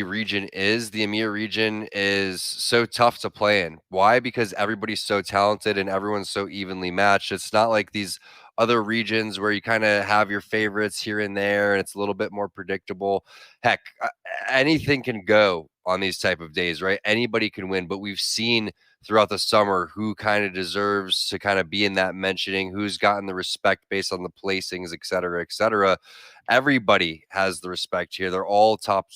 region is. The EMEA region is so tough to play in. Why? Because everybody's so talented and everyone's so evenly matched. It's not like these other regions where you kind of have your favorites here and there and it's a little bit more predictable. Heck, anything can go on these type of days, right? Anybody can win, but we've seen throughout the summer who kind of deserves to kind of be in that mentioning, who's gotten the respect based on the placings, et cetera, et cetera. Everybody has the respect here. They're all top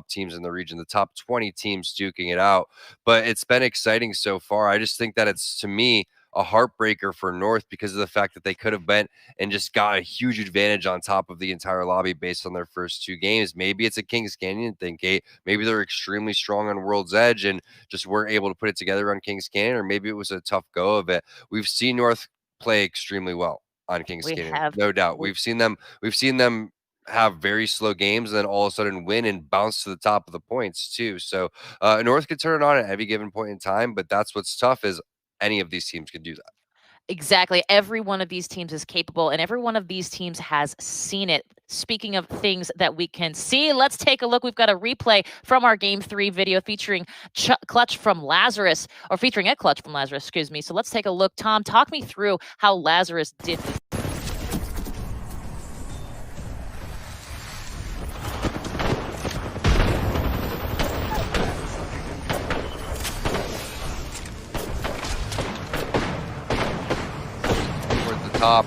teams in the region, the top 20 teams duking it out. But it's been exciting so far. I just think that it's, to me, a heartbreaker for North because of the fact that they could have been and just got a huge advantage on top of the entire lobby based on their first two games. Maybe it's a Kings Canyon thing, Kate. Maybe they're extremely strong on World's Edge and just weren't able to put it together on Kings Canyon, or maybe it was a tough go of it. We've seen North play extremely well on Kings Canyon, no doubt. We've seen them have very slow games and then all of a sudden win and bounce to the top of the points too. So North could turn it on at every given point in time, but that's what's tough is any of these teams can do that. Exactly. Every one of these teams is capable, and every one of these teams has seen it. Speaking of things that we can see, let's take a look. We've got a replay from our Game 3 video featuring Clutch from Lazarus, or featuring a Clutch from Lazarus, excuse me. So let's take a look. Tom, talk me through how Lazarus did this. Top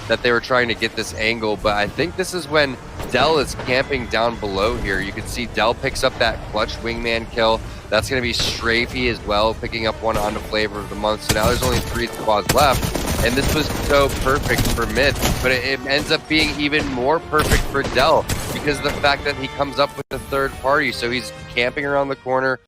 that they were trying to get this angle, but I think this is when Dell is camping down below here. You can see Dell picks up that clutch wingman kill. That's going to be Strafey as well, picking up one on the flavor of the month. So now there's only 3 squads left, and this was so perfect for mid, but it ends up being even more perfect for Dell because of the fact that he comes up with the third party. So he's camping around the corner.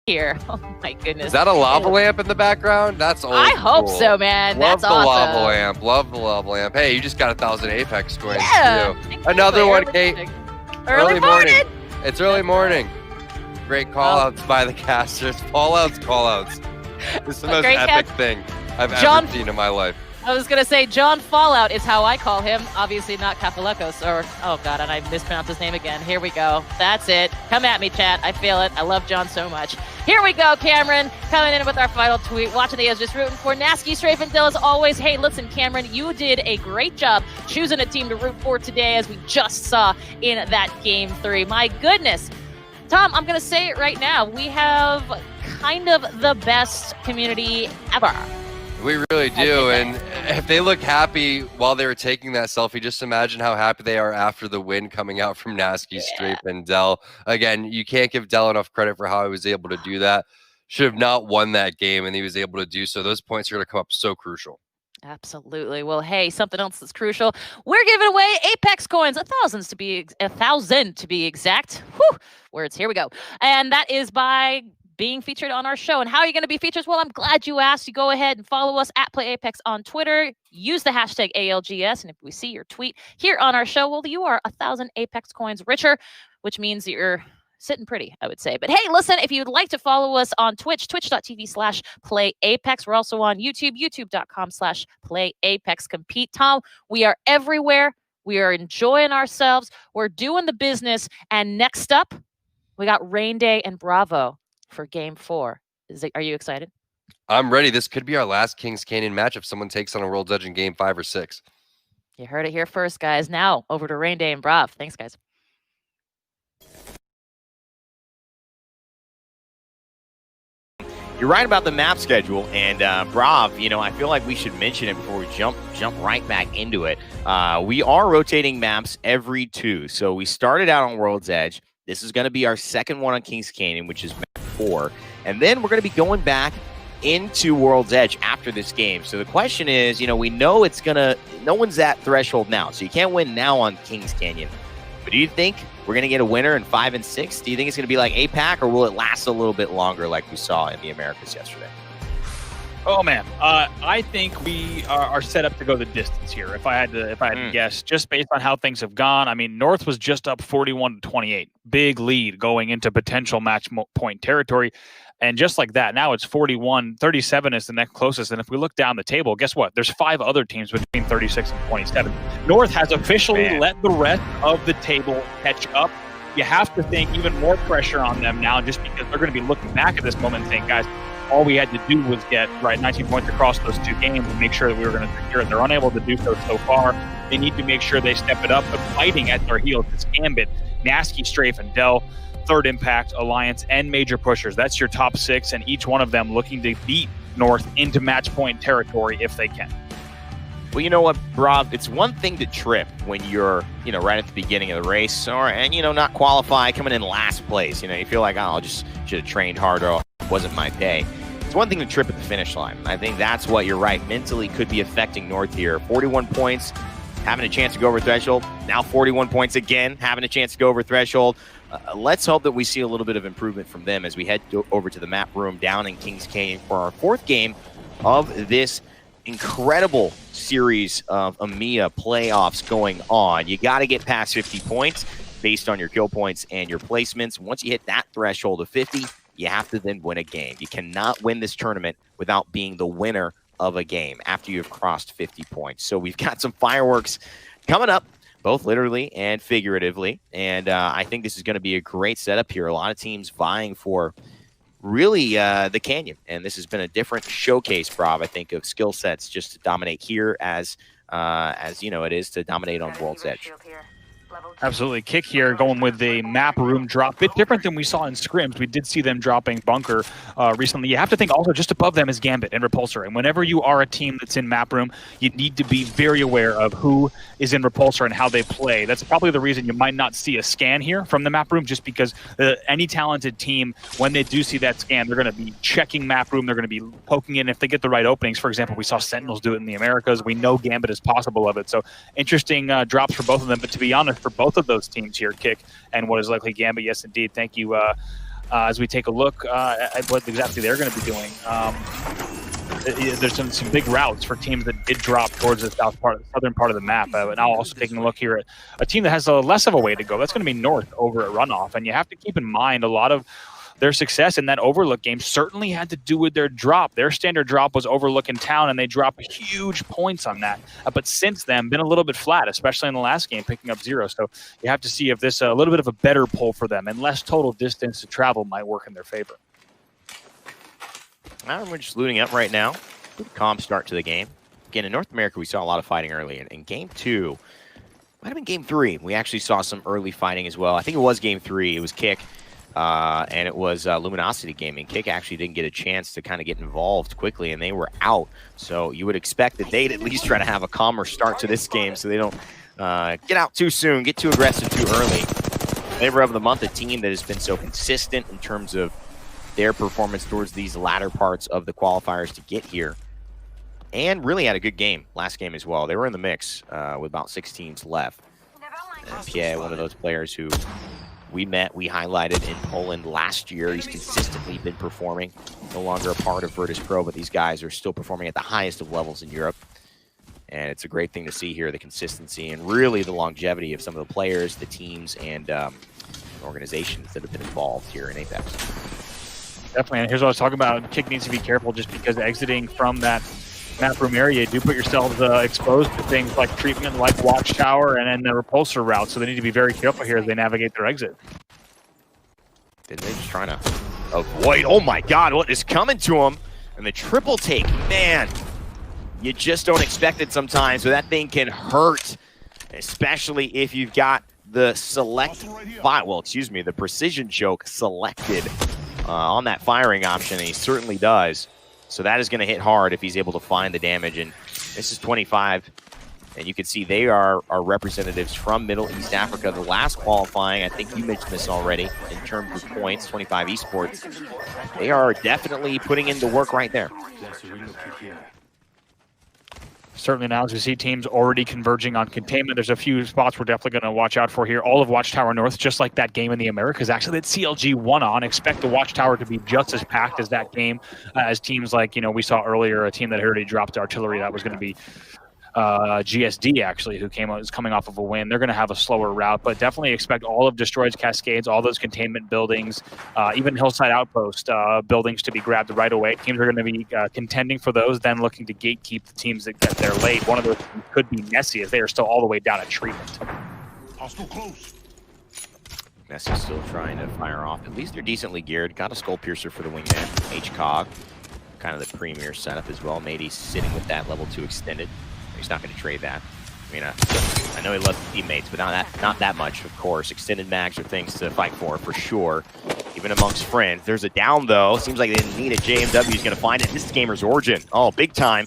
Here. Oh my goodness. Is that a lava lamp in the background? That's old. I hope so, man. Love That's awesome. lava lamp. Love the lava lamp. Hey, you just got 1,000 Apex coins yeah, too. Another one, Kate. Early morning. It's early morning. Great call-outs by the casters. Call-outs. This is the most epic thing I've ever seen in my life. I was going to say John Fallout is how I call him. Obviously not Kapalekos or, oh God, and I mispronounced his name again. Here we go. That's it. Come at me, chat. I feel it. I love John so much. Here we go, Cameron, coming in with our final tweet. Watching the A's, just rooting for Nasky, Strafe, and Dill as always. Hey, listen, Cameron, you did a great job choosing a team to root for today, as we just saw in that Game 3. My goodness. Tom, I'm going to say it right now. We have kind of the best community ever. We really do, and if they look happy while they were taking that selfie, just imagine how happy they are after the win coming out from Nasky, Strafe, and Dell. Again, you can't give Dell enough credit for how he was able to do that. Should have not won that game, and he was able to do so. Those points are going to come up so crucial. Absolutely. Well, hey, something else that's crucial. We're giving away Apex coins, 1,000 to be exact. Whew, words. Here we go. And that is by being featured on our show. And how are you going to be featured? Well, I'm glad you asked. You go ahead and follow us at PlayApex on Twitter. Use the hashtag ALGS. And if we see your tweet here on our show, well, you are 1,000 Apex coins richer, which means you're sitting pretty, I would say. But hey, listen, if you'd like to follow us on Twitch, twitch.tv/PlayApex. We're also on YouTube, youtube.com/PlayApex Compete. Tom, we are everywhere. We are enjoying ourselves. We're doing the business. And next up, we got Rain Day and Bravo for Game 4. Are you excited? I'm ready. This could be our last Kings Canyon match if someone takes on a World's Edge in Game 5 or 6. You heard it here first, guys. Now, over to Rain Day and Brav. Thanks, guys. You're right about the map schedule, and Brav, you know, I feel like we should mention it before we jump right back into it. We are rotating maps every 2. So we started out on World's Edge. This is going to be our second one on Kings Canyon, which is map 4. And then we're going to be going back into World's Edge after this game. So the question is, you know, we know it's going to, no one's at threshold now, so you can't win now on Kings Canyon. But do you think we're going to get a winner in 5 and 6? Do you think it's going to be like APAC, or will it last a little bit longer like we saw in the Americas yesterday? Oh man, I think we are set up to go the distance here. If I had to guess, just based on how things have gone. I mean, North was just up 41-28, big lead going into potential match point territory, and just like that, now it's 41-37 is the next closest. And if we look down the table, guess what? There's 5 other teams between 36 and 27. North has officially let the rest of the table catch up. You have to think even more pressure on them now, just because they're going to be looking back at this moment and saying, guys, all we had to do was get 19 points across those 2 games and make sure that we were going to secure it. They're unable to do so far. They need to make sure they step it up, but fighting at their heels. It's Gambit, Nasky, Strafe, and Dell, Third Impact, Alliance, and Major Pushers. That's your top 6, and each one of them looking to beat North into match point territory if they can. Well, you know what, Brav? It's one thing to trip when you're, you know, right at the beginning of the race, and you know, not qualify, coming in last place. You know, you feel like, oh, I just should have trained harder. Or it wasn't my day. It's one thing to trip at the finish line. I think that's what you're right. Mentally could be affecting North here. 41 points, having a chance to go over threshold. Now 41 points again, having a chance to go over threshold. Let's hope that we see a little bit of improvement from them as we head over to the map room down in Kings Canyon for our 4th game of this incredible series of EMEA playoffs going on. You got to get past 50 points based on your kill points and your placements. Once you hit that threshold of 50, you have to then win a game. You cannot win this tournament without being the winner of a game after you've crossed 50 points. So we've got some fireworks coming up, both literally and figuratively. And I think this is going to be a great setup here. A lot of teams vying for really the Canyon. And this has been a different showcase, Brav, I think, of skill sets just to dominate here as you know, it is to dominate on World's Edge. Absolutely. Kick here going with the map room drop. Bit different than we saw in scrims. We did see them dropping bunker recently. You have to think also just above them is Gambit and Repulsor. And whenever you are a team that's in map room, you need to be very aware of who is in Repulsor and how they play. That's probably the reason you might not see a scan here from the map room, just because any talented team, when they do see that scan, they're going to be checking map room. They're going to be poking in if they get the right openings. For example, we saw Sentinels do it in the Americas. We know Gambit is possible of it. So interesting drops for both of them. But to be honest, for both of those teams here, Kick and what is likely Gambit, yes, indeed. Thank you. As we take a look at what exactly they're going to be doing, there's some big routes for teams that did drop towards the southern part of the map. Now also taking a look here at a team that has less of a way to go. That's going to be North over at Runoff. And you have to keep in mind a lot of their success in that Overlook game certainly had to do with their drop. Their standard drop was Overlook in town, and they dropped huge points on that. But since then, been a little bit flat, especially in the last game, picking up 0. So you have to see if this a little bit of a better pull for them and less total distance to travel might work in their favor. We're just looting up right now. Good calm start to the game. Again, in North America, we saw a lot of fighting early. In Game 2, might have been Game 3, we actually saw some early fighting as well. I think it was Game 3. It was Kick. And it was Luminosity Gaming. Kick actually didn't get a chance to kind of get involved quickly, and they were out. So you would expect that they'd at least try to have a calmer start to this game so they don't get out too soon, get too aggressive too early. Flavor of the month, a team that has been so consistent in terms of their performance towards these latter parts of the qualifiers to get here. And really had a good game last game as well. They were in the mix with about 6 teams left. And Pierre, one of those players who we highlighted in Poland last year. He's consistently been performing. No longer a part of Virtus Pro, but these guys are still performing at the highest of levels in Europe. And it's a great thing to see here, the consistency and really the longevity of some of the players, the teams, and organizations that have been involved here in Apex. Definitely, and here's what I was talking about. Kick needs to be careful just because exiting from that map room area, do put yourselves exposed to things like treatment, like Watchtower, and then the repulsor route. So they need to be very careful here as they navigate their exit. They're just trying to avoid. Oh my God, what is coming to them? And the triple take, man, you just don't expect it sometimes. So that thing can hurt, especially if you've got the the precision choke selected on that firing option, and he certainly does. So that is going to hit hard if he's able to find the damage. And this is 25, and you can see they are representatives from Middle East Africa. The last qualifying, I think you mentioned this already, in terms of points, 25 esports. They are definitely putting in the work right there. Certainly now, as we see teams already converging on containment, there's a few spots we're definitely going to watch out for here. All of Watchtower North, just like that game in the Americas, actually, that CLG won on. Expect the Watchtower to be just as packed as that game, as teams like, we saw earlier, a team that had already dropped artillery, that was going to be GSD, actually, who is coming off of a win. They're going to have a slower route, but definitely expect all of Destroyed's Cascades, all those containment buildings, even Hillside Outpost buildings to be grabbed right away. Teams are going to be contending for those, then looking to gatekeep the teams that get there late. One of those could be Nessie, as they are still all the way down at treatment. Hostile close. Nessie's still trying to fire off. At least they're decently geared. Got a Skull Piercer for the wingman. HCOG, kind of the premier setup as well. Matey's sitting with that level 2 extended. He's not going to trade that. I mean, I know he loves teammates, but not that much, of course. Extended mags are things to fight for sure, even amongst friends. There's a down, though. Seems like they didn't need it. JMW is going to find it. This is Gamer's Origin. Oh, big time.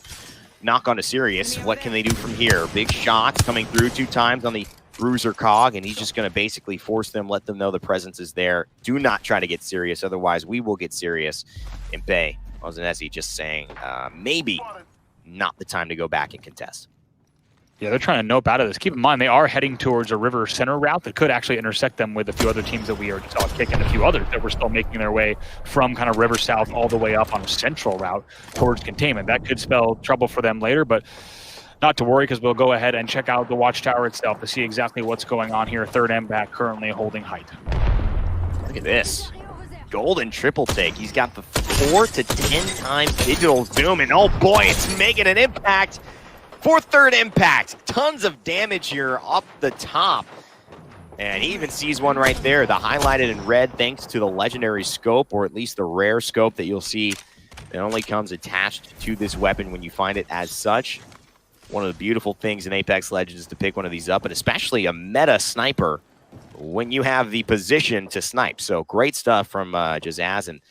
Knock on to Sirius. What can they do from here? Big shots coming through 2 times on the Bruiser Cog, and he's just going to basically force them, let them know the presence is there. Do not try to get serious, otherwise we will get serious in Bay. Ozenesi just saying, maybe not the time to go back and contest. Yeah, they're trying to nope out of this. Keep in mind, they are heading towards a river center route that could actually intersect them with a few other teams that we already saw kick, and a few others that were still making their way from kind of river south all the way up on a central route towards containment. That could spell trouble for them later, but not to worry, because we'll go ahead and check out the Watchtower itself to see exactly what's going on here. Third MBAC currently holding height. Look at this. Golden triple take. He's got the 4 to 10 times digital zoom, and oh boy, it's making an impact for third impact. Tons of damage here up the top. And he even sees one right there, the highlighted in red, thanks to the legendary scope, or at least the rare scope that you'll see that only comes attached to this weapon when you find it as such. One of the beautiful things in Apex Legends is to pick one of these up, and especially a meta sniper when you have the position to snipe. So great stuff from Jazaz, and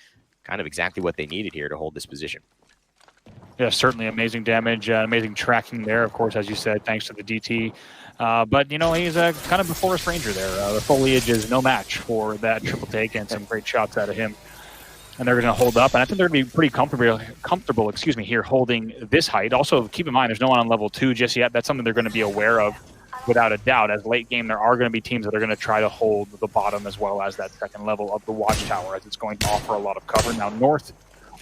kind of exactly what they needed here to hold this position. Yeah, certainly amazing damage, amazing tracking there, of course, as you said, thanks to the DT. But, he's kind of a forest ranger there. The foliage is no match for that triple take, and some great shots out of him. And they're going to hold up, and I think they're going to be pretty comfortable here holding this height. Also, keep in mind, there's no one on level 2 just yet. That's something they're going to be aware of without a doubt. As late game, there are going to be teams that are going to try to hold the bottom as well as that second level of the Watchtower, as it's going to offer a lot of cover. Now, North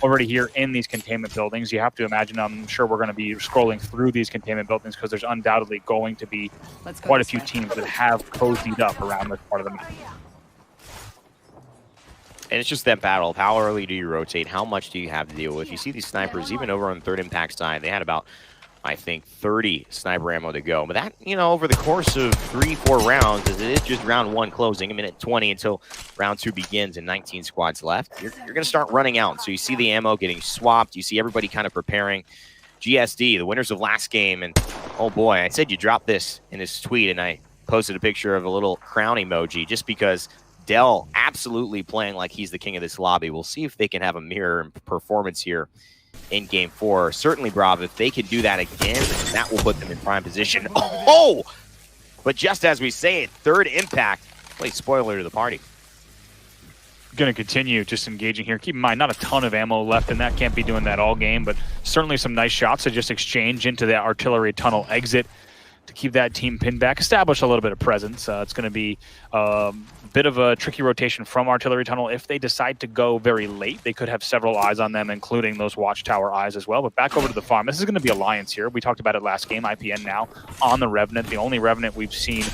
already here in these containment buildings. You have to imagine, I'm sure we're going to be scrolling through these containment buildings because there's undoubtedly going to be quite a few teams that have cozied up around this part of the map. And it's just that battle of how early do you rotate, how much do you have to deal with. You see these snipers, even over on the third impact side, they had about, I think, 30 sniper ammo to go. But that, over the course of 3-4 rounds, as it is just round 1 closing, a minute 20 until round 2 begins and 19 squads left, you're going to start running out. So you see the ammo getting swapped. You see everybody kind of preparing. GSD, the winners of last game, and oh boy, I said you dropped this in his tweet, and I posted a picture of a little crown emoji just because Dell absolutely playing like he's the king of this lobby. We'll see if they can have a mirror performance here in Game 4. Certainly, Brav, if they can do that again, that will put them in prime position. Oh! But just as we say it, third impact. Play spoiler to the party. Going to continue just engaging here. Keep in mind, not a ton of ammo left, and that can't be doing that all game, but certainly some nice shots to just exchange into that artillery tunnel exit. to keep that team pinned back, establish a little bit of presence. It's going to be a bit of a tricky rotation from Artillery Tunnel. If they decide to go very late, they could have several eyes on them, including those Watchtower eyes as well. But back over to the farm. This is going to be Alliance here. We talked about it last game. IPN now on the Revenant, the only Revenant we've seen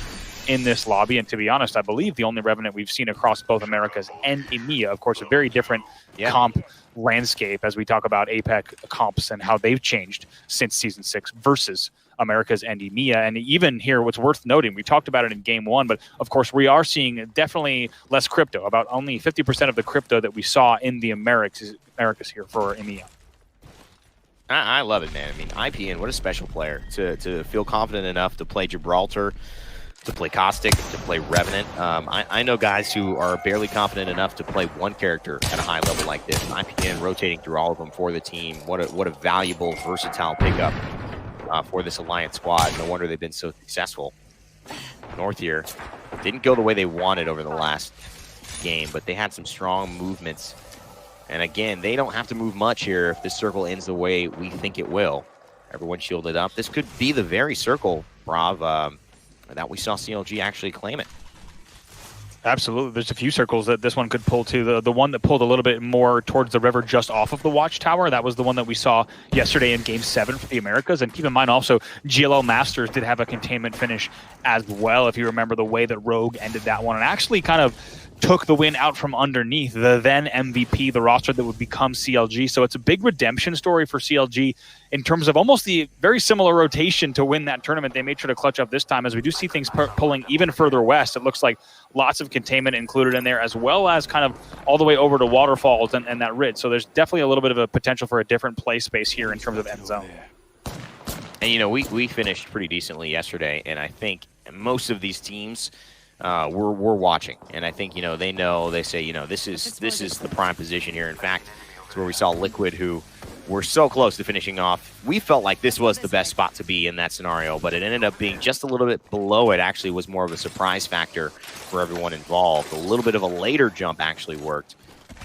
in this lobby, and to be honest, I believe the only Revenant we've seen across both Americas and EMEA. Of course, a very different comp landscape as we talk about APEC comps and how they've changed since Season 6 versus Americas and EMEA. And even here, what's worth noting, we talked about it in Game 1, but of course we are seeing definitely less crypto, about only 50% of the crypto that we saw in the Americas here for EMEA. I love it, man. I mean, IPN, what a special player to feel confident enough to play Gibraltar, to play Caustic, to play Revenant. I know guys who are barely confident enough to play one character at a high level like this. IPN rotating through all of them for the team. What a valuable, versatile pickup for this Alliance squad. No wonder they've been so successful. North here didn't go the way they wanted over the last game, but they had some strong movements. And again, they don't have to move much here if this circle ends the way we think it will. Everyone shielded up. This could be the very circle, Brav, that we saw CLG actually claim it. Absolutely. There's a few circles that this one could pull to. The one that pulled a little bit more towards the river just off of the Watchtower, that was the one that we saw yesterday in Game 7 for the Americas. And keep in mind also, GLL Masters did have a containment finish as well, if you remember the way that Rogue ended that one. And actually kind of took the win out from underneath the then MVP, the roster that would become CLG. So it's a big redemption story for CLG in terms of almost the very similar rotation to win that tournament. They made sure to clutch up this time as we do see things pulling even further west. It looks like lots of containment included in there, as well as kind of all the way over to Waterfalls and that ridge. So there's definitely a little bit of a potential for a different play space here in terms of end zone. And, you know, we finished pretty decently yesterday, and I think most of these teams we're watching, and I think, you know, they say, you know, this is the prime position here. In fact, it's where we saw Liquid, who were so close to finishing off. We felt like this was the best spot to be in that scenario, but it ended up being just a little bit below it. Actually was more of a surprise factor for everyone involved. A little bit of a later jump actually worked.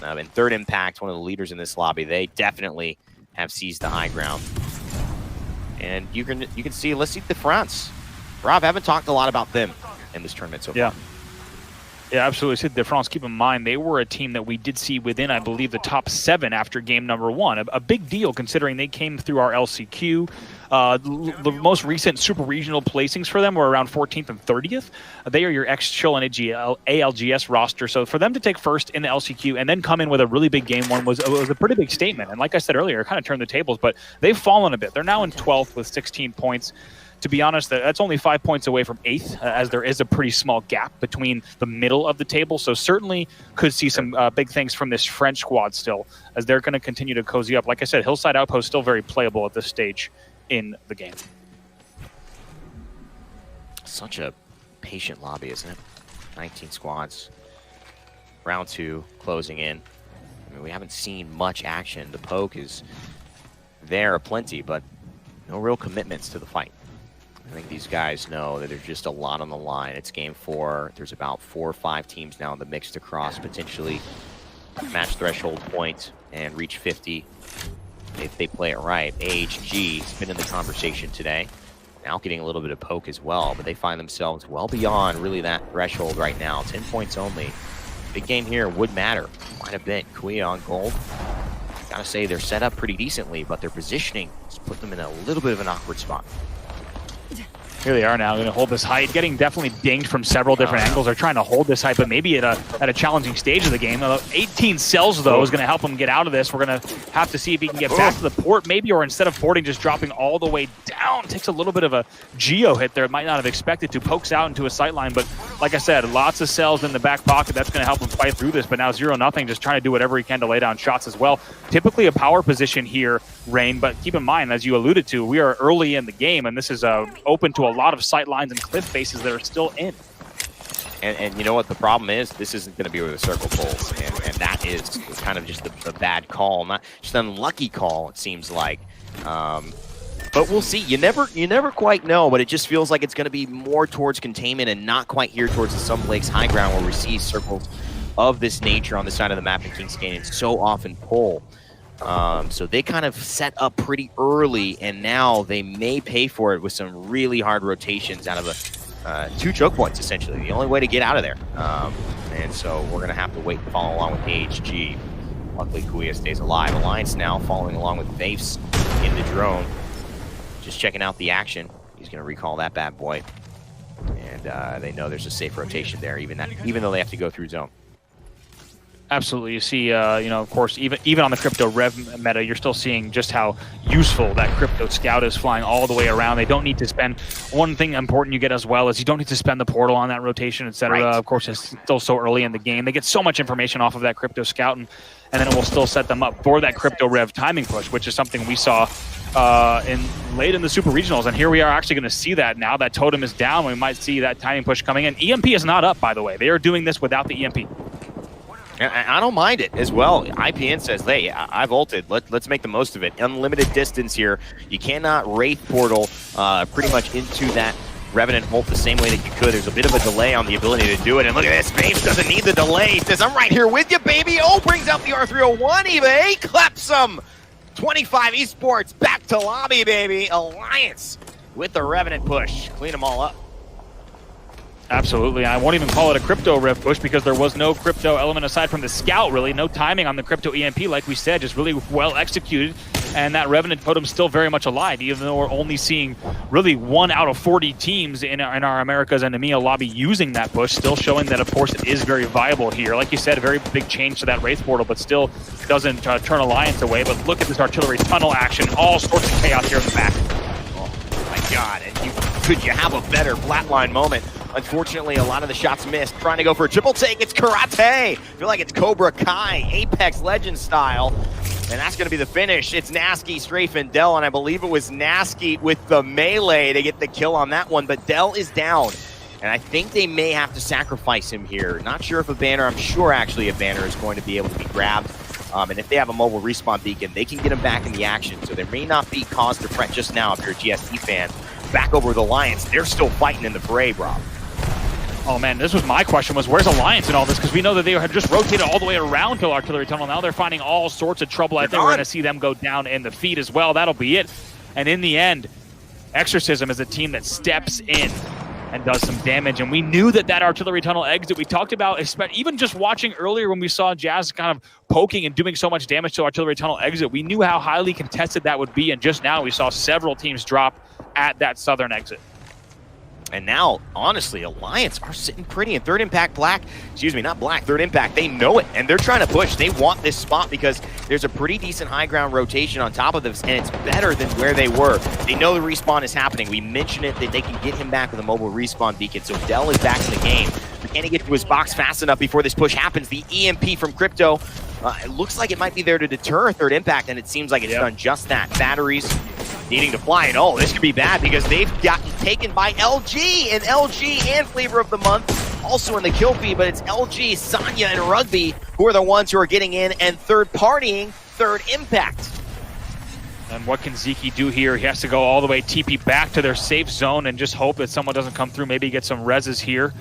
And Third Impact, one of the leaders in this lobby, they definitely have seized the high ground. And you can see, let's see the France. Rob, I haven't talked a lot about them in this tournament so far. Yeah, absolutely. Sid de France, keep in mind, they were a team that we did see within, I believe, the top 7 after game number 1. A big deal considering they came through our LCQ. The most recent super regional placings for them were around 14th and 30th. They are your ex-Chill and ALGS roster. So for them to take first in the LCQ and then come in with a really big game 1 was a pretty big statement. And like I said earlier, it kind of turned the tables, but they've fallen a bit. They're now in 12th with 16 points. To be honest, that's only 5 points away from 8th, as there is a pretty small gap between the middle of the table. So certainly could see some big things from this French squad still, as they're going to continue to cozy up. Like I said, Hillside Outpost still very playable at this stage in the game. Such a patient lobby, isn't it? 19 squads. Round 2 closing in. I mean, we haven't seen much action. The poke is there aplenty, but no real commitments to the fight. I think these guys know that there's just a lot on the line. It's game 4. There's about 4 or 5 teams now in the mix to cross, potentially match threshold point and reach 50 if they play it right. AHG has been in the conversation today, now getting a little bit of poke as well, but they find themselves well beyond really that threshold right now. 10 points only. Big game here would matter quite a bit. Kuya on gold. Gotta say, they're set up pretty decently, but their positioning has put them in a little bit of an awkward spot. Here they are now, going to hold this height, getting definitely dinged from several different angles. They're trying to hold this height, but maybe at a challenging stage of the game. 18 cells, though, is going to help him get out of this. We're going to have to see if he can get back to the port, maybe, or instead of porting, just dropping all the way down. Takes a little bit of a geo hit there. It might not have expected to. Pokes out into a sightline, but like I said, lots of cells in the back pocket. That's going to help him fight through this, but now 0-0, just trying to do whatever he can to lay down shots as well. Typically a power position here, Rain, but keep in mind, as you alluded to, we are early in the game, and this is open to a lot of sight lines and cliff faces that are still in. And you know what the problem is? This isn't going to be where the circle pulls, and that is kind of just a bad call, not just an unlucky call, it seems like. But we'll see. You never quite know, but it just feels like it's going to be more towards containment and not quite here towards the Sun Lakes high ground, where we see circles of this nature on the side of the map in Kings Canyon so often pull. So they kind of set up pretty early, and now they may pay for it with some really hard rotations out of 2 choke points, essentially. The only way to get out of there. And so we're going to have to wait and follow along with AHG. Luckily, Kuya stays alive. Alliance now following along with Vapes in the drone. Just checking out the action. He's going to recall that bad boy. And they know there's a safe rotation there, even though they have to go through zone. Absolutely. You see, of course, even on the crypto rev meta, you're still seeing just how useful that crypto scout is, flying all the way around. They don't need to spend. One thing important you get as well is you don't need to spend the portal on that rotation, etc. Right. Of course, it's still so early in the game. They get so much information off of that crypto scout, and then it will still set them up for that crypto rev timing push, which is something we saw late in the super regionals, and here we are actually going to see that now that totem is down. We might see that timing push coming in. EMP is not up, by the way. They are doing this without the EMP. I don't mind it as well. IPN says, hey, I've ulted. Let's make the most of it. Unlimited distance here. You cannot Wraith portal pretty much into that Revenant ult the same way that you could. There's a bit of a delay on the ability to do it. And look at this. Vapes doesn't need the delay. He says, I'm right here with you, baby. Oh, brings out the R301 even. Claps him. 25 esports back to lobby, baby. Alliance with the Revenant push. Clean them all up. Absolutely. I won't even call it a crypto rev push because there was no crypto element aside from the scout, really. No timing on the crypto EMP, like we said, just really well executed. And that Revenant totem's still very much alive, even though we're only seeing really 1 out of 40 teams in our Americas and EMEA lobby using that push, still showing that, of course, it is very viable here. Like you said, a very big change to that Wraith portal, but still doesn't turn Alliance away. But look at this artillery tunnel action, all sorts of chaos here in the back. Oh my God, and could you have a better flatline moment? Unfortunately, a lot of the shots missed. Trying to go for a triple take. It's Karate. I feel like it's Cobra Kai, Apex Legends style. And that's going to be the finish. It's Nasky, Strafe, and Dell. And I believe it was Nasky with the melee to get the kill on that one. But Dell is down. And I think they may have to sacrifice him here. Not sure if a banner. I'm sure actually a banner is going to be able to be grabbed. And if they have a mobile respawn beacon, they can get him back in the action. So there may not be cause to fret just now if you're a GST fan. Back over with Alliance. They're still fighting in the fray, Rob. Oh man, this was my question, was where's Alliance in all this? Because we know that they had just rotated all the way around to Artillery Tunnel. Now they're finding all sorts of trouble. I think we're going to see them go down in the feed as well. That'll be it. And in the end, Exorcism is a team that steps in and does some damage. And we knew that Artillery Tunnel exit, we talked about, even just watching earlier when we saw Jazz kind of poking and doing so much damage to Artillery Tunnel exit, we knew how highly contested that would be. And just now we saw several teams drop at that southern exit. And now, honestly, Alliance are sitting pretty in third impact third impact. They know it, and they're trying to push. They want this spot because there's a pretty decent high ground rotation on top of this, and it's better than where they were. They know the respawn is happening. We mentioned it, that they can get him back with a mobile respawn beacon, so Dell is back in the game. But can he get to his box fast enough before this push happens? The EMP from Crypto, it looks like it might be there to deter third impact, and it seems like it's done just that. Batteries needing to fly, and oh, this could be bad because they've gotten taken by LG, and LG and Flavor of the Month also in the kill feed, but it's LG, Sanya, and Rugby who are the ones who are getting in and third partying third impact. And what can Zeki do here? He has to go all the way TP back to their safe zone and just hope that someone doesn't come through, maybe get some reses here.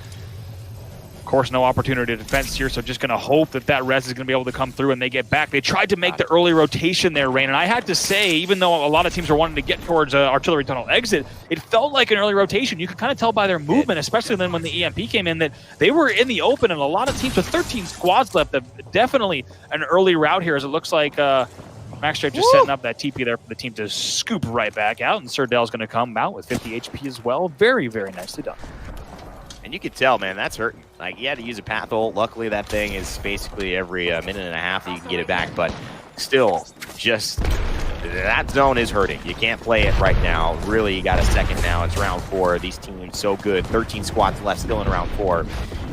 Of course, no opportunity to defense here, so just going to hope that res is going to be able to come through and they get back. They tried to make the early rotation there, Rain, and I had to say, even though a lot of teams are wanting to get towards Artillery Tunnel exit, it felt like an early rotation. You could kind of tell by their movement, especially then when the EMP came in, that they were in the open, and a lot of teams with 13 squads left. Definitely an early route here, as it looks like Max Strafe just setting up that TP there for the team to scoop right back out, and Sir Dell's going to come out with 50 HP as well. Very, very nicely done. And you could tell, man, that's hurting. Like, he had to use a path ult. Luckily, that thing is basically every minute and a half that you can get it back. But still, just that zone is hurting. You can't play it right now. Really, you got a second now. It's round 4. These teams so good. 13 squads left still in round 4.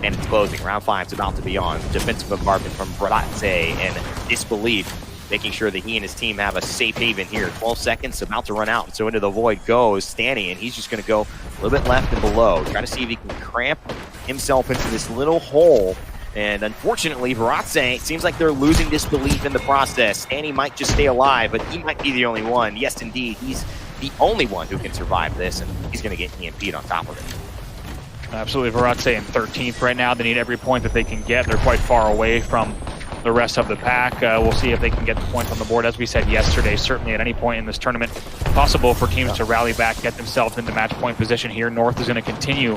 And it's closing. Round 5 is about to be on. Defensive bombardment from Bratze and Disbelief, making sure that he and his team have a safe haven here. 12 seconds, about to run out. And so into the void goes Stanny, and he's just going to go a little bit left and below. Try to see if he can cramp himself into this little hole. And unfortunately, Bratze, it seems like they're losing disbelief in the process. Stanny might just stay alive, but he might be the only one. Yes, indeed, he's the only one who can survive this, and he's going to get EMP'd on top of it. Absolutely, Bratze in 13th right now. They need every point that they can get. They're quite far away from the rest of the pack. We'll see if they can get the points on the board. As we said yesterday, certainly at any point in this tournament, possible for teams to rally back, get themselves into match point position here. North is going to continue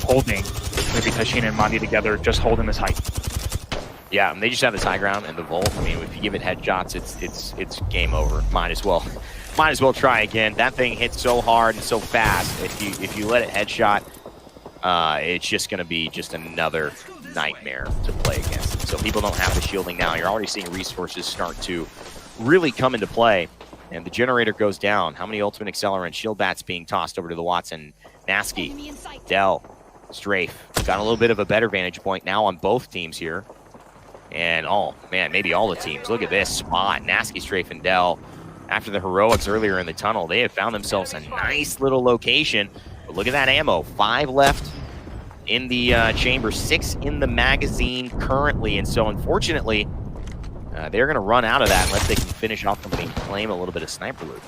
holding maybe Tashin and Mandi together, just holding this height. Yeah, and they just have this high ground and the Volt. I mean, if you give it headshots, it's game over. Might as well try again. That thing hits so hard and so fast. If you let it headshot, it's just going to be just another nightmare to play against. So people don't have the shielding now. You're already seeing resources start to really come into play, and the generator goes down. How many ultimate accelerant shield bats being tossed over to the Watson? Nasky, Dell, Strafe got a little bit of a better vantage point now on both teams here. And, oh, man, maybe all the teams. Look at this spot. Nasky, Strafe, and Dell, after the heroics earlier in the tunnel, they have found themselves a nice little location. But look at that ammo. 5 left in the chamber, 6 in the magazine currently. And so, unfortunately, they're going to run out of that unless they can finish off something and claim a little bit of sniper loot.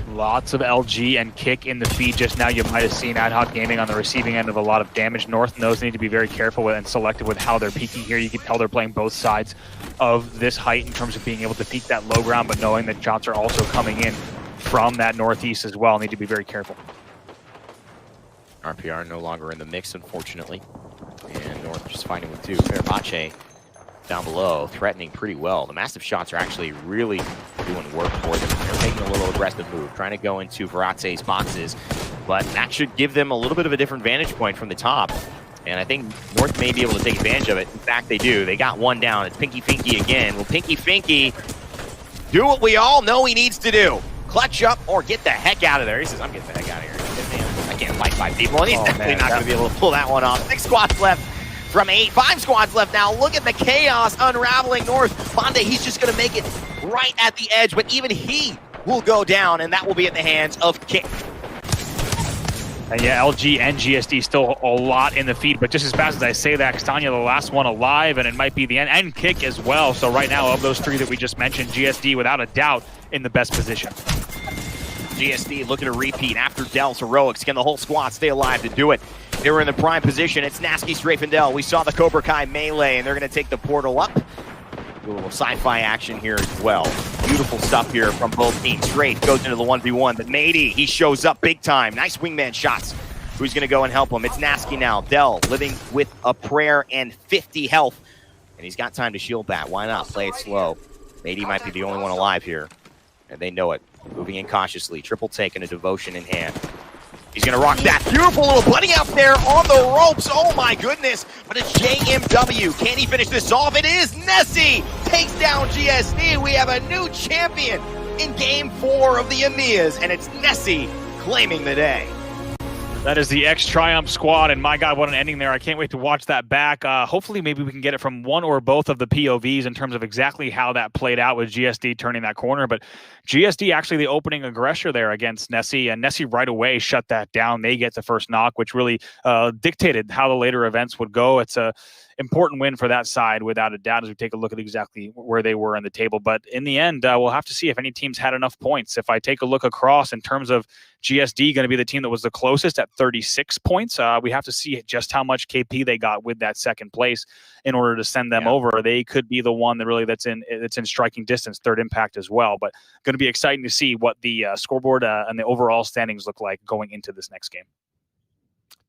Lots of LG and Kick in the feed just now. You might have seen Ad Hoc Gaming on the receiving end of a lot of damage. North knows they need to be very careful with and selective with how they're peeking here. You can tell they're playing both sides of this height in terms of being able to peek that low ground, but knowing that shots are also coming in from that northeast as well. Need to be very careful. RPR no longer in the mix, unfortunately. And North just fighting with 2. Fenerbahce down below, threatening pretty well. The massive shots are actually really doing work for them. They're taking a little aggressive move, trying to go into Veratze's boxes, but that should give them a little bit of a different vantage point from the top. And I think North may be able to take advantage of it. In fact, they do. They got one down. It's Pinky Finky again. Will Pinky Finky do what we all know he needs to do? Clutch up or get the heck out of there. He says, I'm getting the heck out of here. Man, I can't fight 5 people, and he's definitely not going to be able to pull that one off. 6 squads left from 8. 5 squads left now. Look at the chaos unraveling North. Bonde, he's just going to make it right at the edge, but even he will go down, and that will be at the hands of Kick. And yeah, LG and GSD still a lot in the feed, but just as fast as I say that, Castagna, the last one alive, and it might be the end, and Kick as well. So right now, of those 3 that we just mentioned, GSD without a doubt in the best position. GSD looking to repeat after Dell's heroics. Can the whole squad stay alive to do it? They were in the prime position. It's Nasky, Strafe, and Dell. We saw the Cobra Kai melee, and they're going to take the portal up. Do a little sci-fi action here as well. Beautiful stuff here from both teams. Strafe goes into the 1v1, but Mady, he shows up big time. Nice wingman shots. Who's going to go and help him? It's Nasky now. Dell living with a prayer and 50 health. And he's got time to shield bat. Why not play it slow? Mady might be the only one alive here, and they know it. Moving in cautiously. Triple take and a devotion in hand. He's going to rock that. Beautiful little bunny out there on the ropes. Oh, my goodness. But it's JMW. Can he finish this off? It is. Nessie takes down GSD. We have a new champion in Game 4 of the EMEAs, and it's Nessie claiming the day. That is the X-Triumph squad, and my God, what an ending there. I can't wait to watch that back. Hopefully, maybe we can get it from one or both of the POVs in terms of exactly how that played out with GSD turning that corner. But GSD actually the opening aggressor there against Nessie, and Nessie right away shut that down. They get the first knock, which really dictated how the later events would go. It's a important win for that side, without a doubt, as we take a look at exactly where they were in the table. But in the end, we'll have to see if any teams had enough points. If I take a look across in terms of GSD going to be the team that was the closest at 36 points, we have to see just how much KP they got with that second place in order to send them over. They could be the one that really that's in striking distance, third impact as well. But going to be exciting to see what the scoreboard and the overall standings look like going into this next game.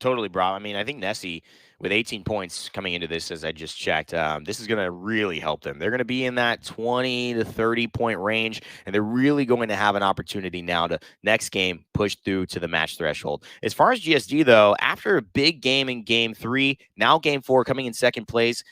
Totally, bro. I mean, I think Nessie, with 18 points coming into this, as I just checked, this is going to really help them. They're going to be in that 20 to 30 point range, and they're really going to have an opportunity now to, next game, push through to the match threshold. As far as GSD, though, after a big game in Game 3, now Game 4 coming in second place,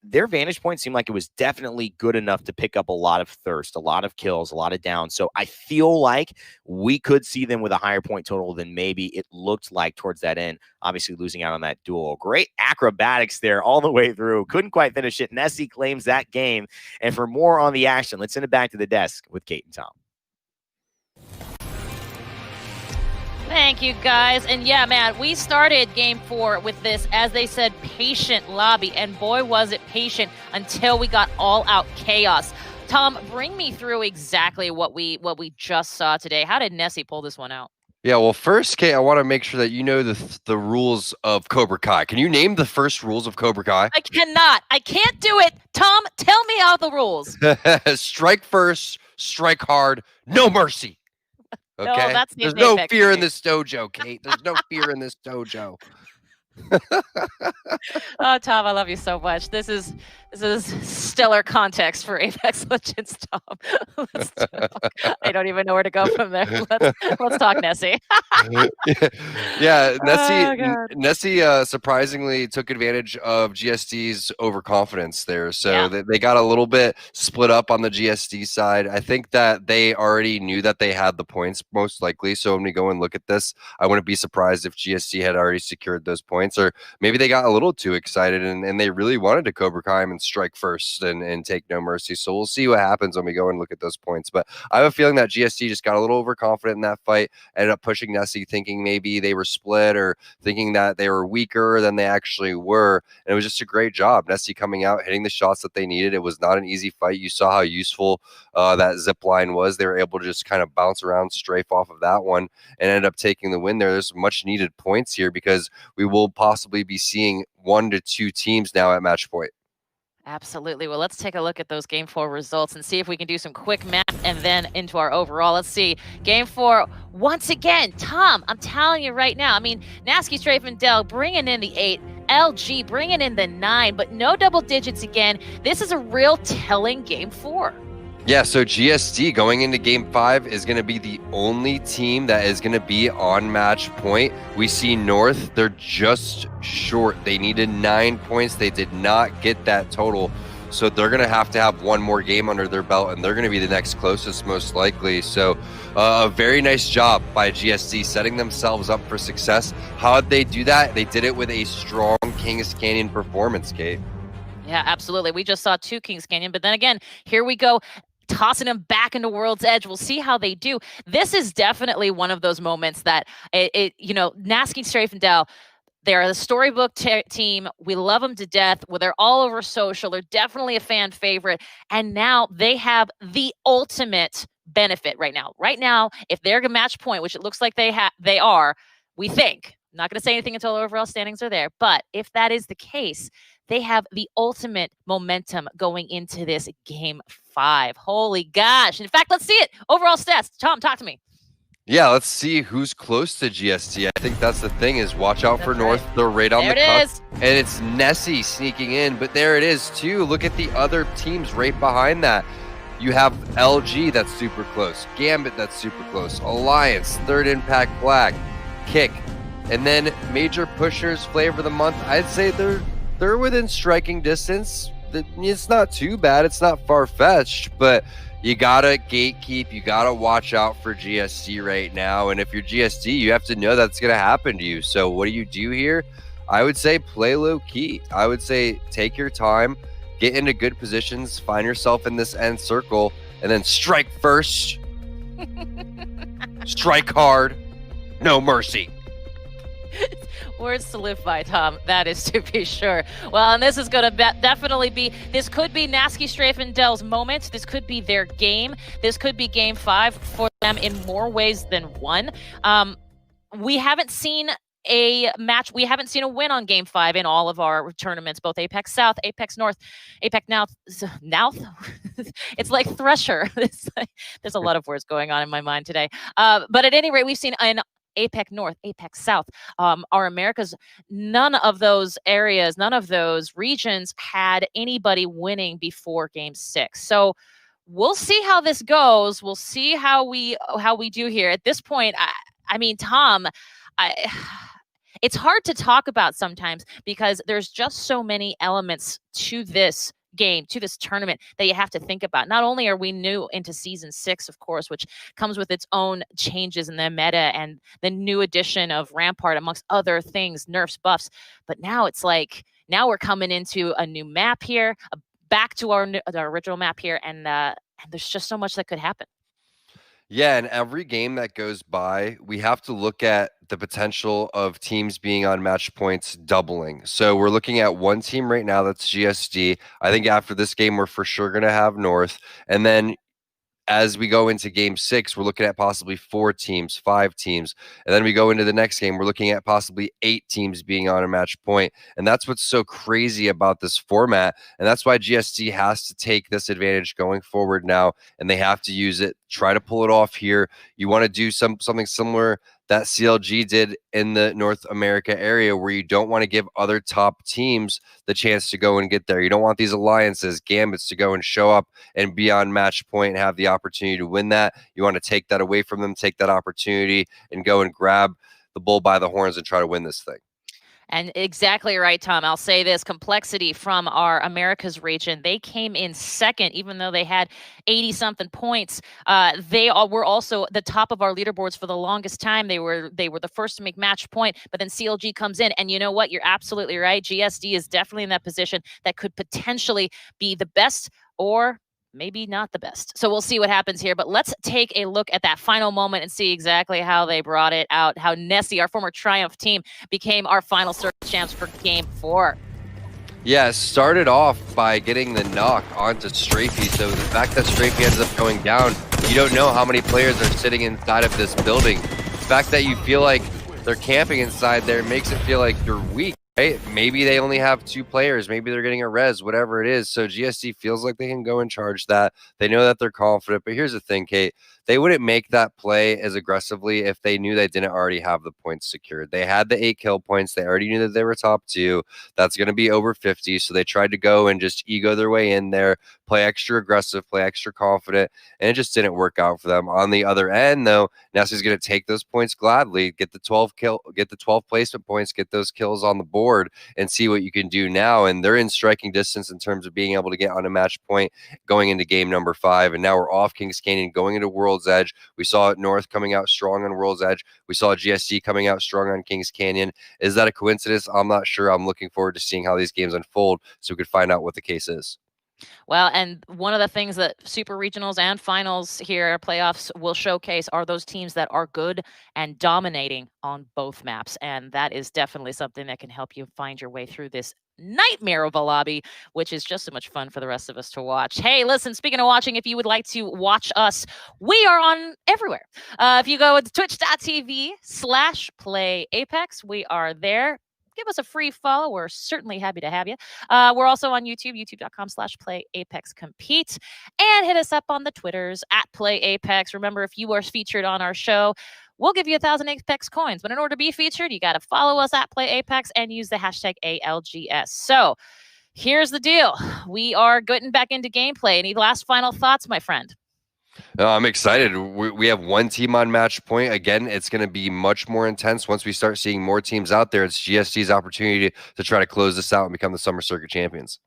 their vantage point seemed like it was definitely good enough to pick up a lot of thirst, a lot of kills, a lot of downs. So I feel like we could see them with a higher point total than maybe it looked like towards that end. Obviously losing out on that duel. Great acrobatics there all the way through. Couldn't quite finish it. Nessie claims that game. And for more on the action, let's send it back to the desk with Kate and Tom. Thank you, guys. And yeah, man, we started Game 4 with this, as they said, patient lobby. And boy, was it patient until we got all-out chaos. Tom, bring me through exactly what we just saw today. How did Nessie pull this one out? Yeah, well, first, Kate, I want to make sure that you know the rules of Cobra Kai. Can you name the first rules of Cobra Kai? I cannot. I can't do it. Tom, tell me all the rules. Strike first, strike hard, no mercy. No, Okay? that's the There's no Apex fear in game. this dojo, Kate. There's no fear in this dojo. Oh, Tom, I love you so much. This is stellar context for Apex Legends, Tom. Let's talk. I don't even know where to go from there. Let's talk Nessie. Yeah, Oh God. Nessie surprisingly took advantage of GSD's overconfidence there. So Yeah. they got a little bit split up on the GSD side. I think that they already knew that they had the points most likely. So when we go and look at this, I wouldn't be surprised if GSD had already secured those points, or maybe they got a little too excited and they really wanted to Cobra Kai and strike first and take no mercy. So we'll see what happens when we go and look at those points. But I have a feeling that GSD just got a little overconfident in that fight, ended up pushing Nessie, thinking maybe they were split or thinking that they were weaker than they actually were. And it was just a great job. Nessie coming out, hitting the shots that they needed. It was not an easy fight. You saw how useful that zip line was. They were able to just kind of bounce around, strafe off of that one, and ended up taking the win there. There's much needed points here because we will possibly be seeing 1 to 2 teams now at match point. Absolutely. Well, let's take a look at those Game 4 results and see if we can do some quick math and then into our overall. Let's see. Game 4, once again, Tom, I'm telling you right now. I mean, Nasky, Strafe, and Dell bringing in the 8. LG bringing in the 9, but no double digits again. This is a real telling Game 4. Yeah, so GSD going into Game 5 is going to be the only team that is going to be on match point. We see North, they're just short. They needed 9 points. They did not get that total. So they're going to have one more game under their belt, and they're going to be the next closest most likely. So a very nice job by GSD setting themselves up for success. How did they do that? They did it with a strong Kings Canyon performance, Kate. Yeah, absolutely. We just saw 2 Kings Canyon, but then again, here we go. Tossing them back into World's Edge. We'll see how they do. This is definitely one of those moments that Nasky, Strafe, and Dell, they're the storybook team. We love them to death. Well, they're all over social. They're definitely a fan favorite. And now they have the ultimate benefit right now. Right now, if they're a match point, which it looks like they are, we think. I'm not going to say anything until overall standings are there. But if that is the case, they have the ultimate momentum going into this Game 5. Holy gosh. In fact, let's see it. Overall stats. Tom, talk to me. Yeah, let's see who's close to GST. I think that's the thing is watch out for North. They're right on the cusp. And it's Nessie sneaking in, but there it is too. Look at the other teams right behind that. You have LG that's super close, Gambit that's super close, Alliance, Third Impact Black, Kick, and then major pushers, Flavor of the Month. I'd say they're within striking distance. It's not too bad. It's not far-fetched, but you gotta gatekeep. You gotta watch out for GSD right now. And if you're GSD, you have to know that's gonna happen to you. So what do you do here? I would say play low key. I would say take your time, get into good positions, find yourself in this end circle, and then strike first, strike hard, no mercy. Words to live by, Tom. That is to be sure. Well, and this is going to definitely be, this could be Nasky, Strafe, and Dell's moment. This could be their game. This could be Game 5 for them in more ways than one. We haven't seen a match. We haven't seen a win on Game 5 in all of our tournaments, both Apex South, Apex North, Apex Now. It's like Thresher. There's a lot of words going on in my mind today. But at any rate, we've seen an APEC North, APEC South, our Americas, none of those areas, none of those regions had anybody winning before Game 6. So we'll see how this goes. We'll see how we do here. At this point, I mean, Tom, it's hard to talk about sometimes because there's just so many elements to this game, to this tournament that you have to think about. Not only are we new into season 6, of course, which comes with its own changes in the meta and the new addition of Rampart, amongst other things, nerfs, buffs, but now it's like, now we're coming into a new map here, back to our original map here, and there's just so much that could happen. Yeah, and every game that goes by, we have to look at the potential of teams being on match points doubling. So we're looking at one team right now, that's GSD. I think after this game, we're for sure going to have North. And then as we go into game 6, we're looking at possibly 4 teams, 5 teams. And then we go into the next game, we're looking at possibly 8 teams being on a match point. And that's what's so crazy about this format. And that's why GSD has to take this advantage going forward now. And they have to use it, try to pull it off here. You want to do something similar that CLG did in the North America area, where you don't want to give other top teams the chance to go and get there. You don't want these alliances, Gambits, to go and show up and be on match point and have the opportunity to win that. You want to take that away from them, take that opportunity, and go and grab the bull by the horns and try to win this thing. And exactly right, Tom. I'll say this, Complexity from our Americas region, they came in second, even though they had 80-something points. They were also the top of our leaderboards for the longest time. They were the first to make match point, but then CLG comes in. And you know what? You're absolutely right. GSD is definitely in that position that could potentially be the best or maybe not the best. So we'll see what happens here. But let's take a look at that final moment and see exactly how they brought it out, how Nessie, our former Triumph team, became our final circuit champs for Game 4. Yeah, started off by getting the knock onto Strafey. So the fact that Strafey ends up going down, you don't know how many players are sitting inside of this building. The fact that you feel like they're camping inside there makes it feel like you're weak. Right? Maybe they only have 2 players. Maybe they're getting a res, whatever it is. So GSD feels like they can go and charge that. They know that they're confident. But here's the thing, Kate. They wouldn't make that play as aggressively if they knew they didn't already have the points secured. They had the 8 kill points. They already knew that they were top 2. That's going to be over 50. So they tried to go and just ego their way in there, play extra aggressive, play extra confident, and it just didn't work out for them. On the other end, though, Nessie's going to take those points gladly, get the 12 placement points, get those kills on the board, and see what you can do now. And they're in striking distance in terms of being able to get on a match point going into game number 5. And now we're off Kings Canyon, going into World's Edge. We saw North coming out strong on World's Edge. We saw GSD coming out strong on Kings Canyon. Is that a coincidence? I'm not sure. I'm looking forward to seeing how these games unfold so we could find out what the case is. Well, and one of the things that Super Regionals and Finals here, playoffs, will showcase are those teams that are good and dominating on both maps. And that is definitely something that can help you find your way through this nightmare of a lobby, which is just so much fun for the rest of us to watch. Hey, listen, speaking of watching, if you would like to watch us, we are on everywhere. If you go to twitch.tv/playapex, we are there. Give us a free follow. We're certainly happy to have you. We're also on YouTube, youtube.com/playapexcompete. And hit us up on the Twitters @playapex. Remember, if you are featured on our show, we'll give you 1,000 Apex coins. But in order to be featured, you got to follow us @playapex and use the hashtag ALGS. So here's the deal. We are getting back into gameplay. Any last final thoughts, my friend? I'm excited. We have 1 team on match point. Again, it's going to be much more intense once we start seeing more teams out there. It's GSD's opportunity to try to close this out and become the Summer Circuit champions.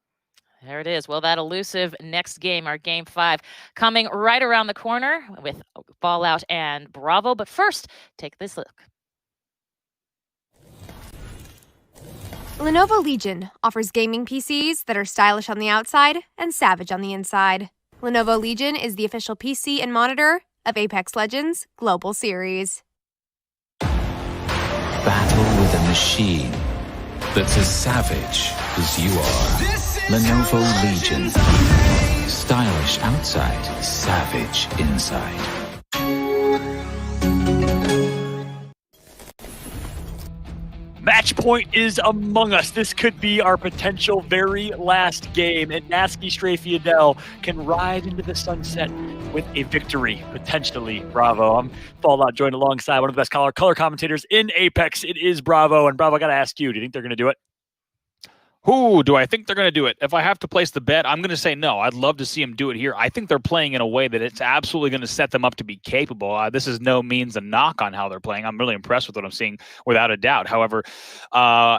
There it is. Well, that elusive next game, our Game 5, coming right around the corner with Fallout and Bravo. But first, take this look. Lenovo Legion offers gaming PCs that are stylish on the outside and savage on the inside. Lenovo Legion is the official PC and monitor of Apex Legends Global Series. Battle with a machine that's as savage as you are. Lenovo Legion. Stylish outside, savage inside. Match point is among us. This could be our potential very last game, and Nasky Strafey Adele can ride into the sunset with a victory, potentially. Bravo. I'm Fallout, joined alongside one of the best color commentators in Apex. It is Bravo, and Bravo, I got to ask you, do you think they're going to do it? Who do I think they're going to do it? If I have to place the bet, I'm going to say no. I'd love to see them do it here. I think they're playing in a way that it's absolutely going to set them up to be capable. This is no means a knock on how they're playing. I'm really impressed with what I'm seeing, without a doubt. However,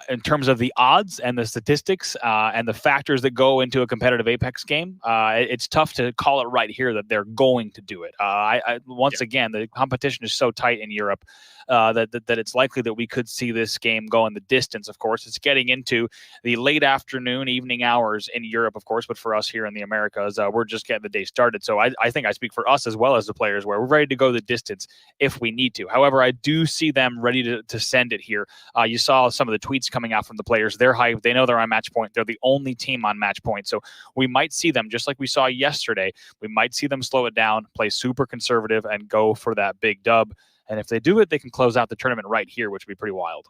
in terms of the odds and the statistics and the factors that go into a competitive Apex game, it's tough to call it right here that they're going to do it. Once again, the competition is so tight in Europe that it's likely that we could see this game go in the distance. Of course, it's getting into the later late afternoon, evening hours in Europe, of course, but for us here in the Americas, we're just getting the day started. So I think I speak for us as well as the players, where we're ready to go the distance if we need to. However, I do see them ready to send it here. You saw some of the tweets coming out from the players. They're hyped. They know they're on match point. They're the only team on match point. So we might see them, just like we saw yesterday, we might see them slow it down, play super conservative, and go for that big dub. And if they do it, they can close out the tournament right here, which would be pretty wild.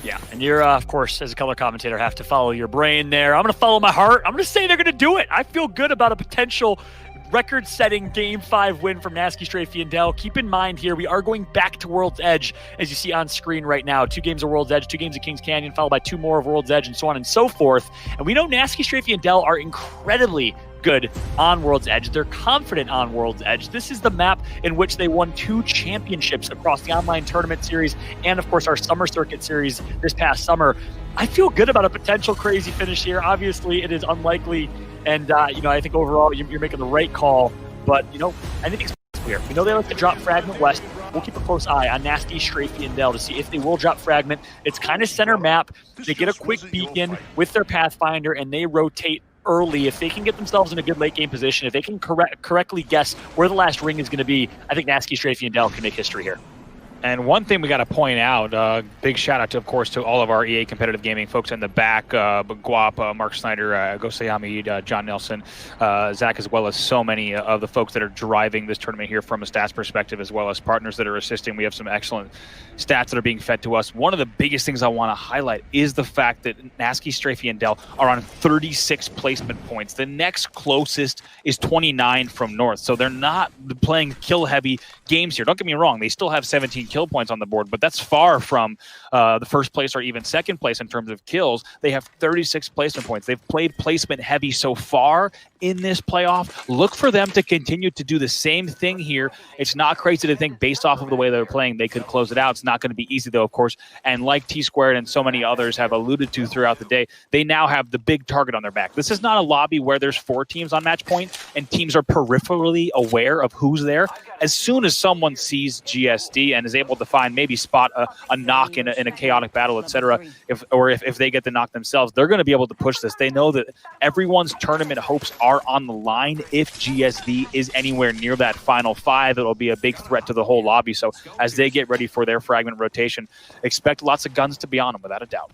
Yeah, and you're, of course, as a color commentator, have to follow your brain there. I'm going to follow my heart. I'm going to say they're going to do it. I feel good about a potential record-setting Game 5 win from Nasky Strafey and Dell. Keep in mind here, we are going back to World's Edge, as you see on screen right now. 2 games of World's Edge, 2 games of Kings Canyon, followed by 2 more of World's Edge, and so on and so forth. And we know Nasky Strafey and Dell are incredibly good on World's Edge. They're confident on World's Edge. This is the map in which they won 2 championships across the online tournament series and, of course, our summer circuit series this past summer. I feel good about a potential crazy finish here. Obviously, it is unlikely, and I think overall you're making the right call. But anything's clear. We know they like to drop Fragment West. We'll keep a close eye on Nasky, Strafey, and Dell to see if they will drop Fragment. It's kind of center map. They get a quick beacon with their Pathfinder, and they rotate early. If they can get themselves in a good late game position, if they can correctly guess where the last ring is going to be, I think Nasky, Strafey, and Dell can make history here. And one thing we got to point out, big shout out to, of course, to all of our EA competitive gaming folks in the back, Guap, Mark Snyder, Gosei Hamid, John Nelson, Zach, as well as so many of the folks that are driving this tournament here from a stats perspective, as well as partners that are assisting. We have some excellent stats that are being fed to us. One of the biggest things I want to highlight is the fact that Nasky, Strafey, and Dell are on 36 placement points. The next closest is 29 from North, so they're not playing kill-heavy games here. Don't get me wrong, they still have 17 kill points on the board, but that's far from the first place or even second place in terms of kills. They have 36 placement points. They've played placement heavy so far in this playoff. Look for them to continue to do the same thing here. It's not crazy to think, based off of the way they're playing, they could close it out. It's not going to be easy, though, of course. And like T-Squared and so many others have alluded to throughout the day, they now have the big target on their back. This is not a lobby where there's 4 teams on match point and teams are peripherally aware of who's there. As soon as someone sees GSD and is able to find, maybe spot a knock in a chaotic battle, etc., if they get the knock themselves, they're going to be able to push this. They know that everyone's tournament hopes are on the line. If GSD is anywhere near that final 5, it'll be a big threat to the whole lobby. So as they get ready for their fragment rotation, expect lots of guns to be on them, without a doubt.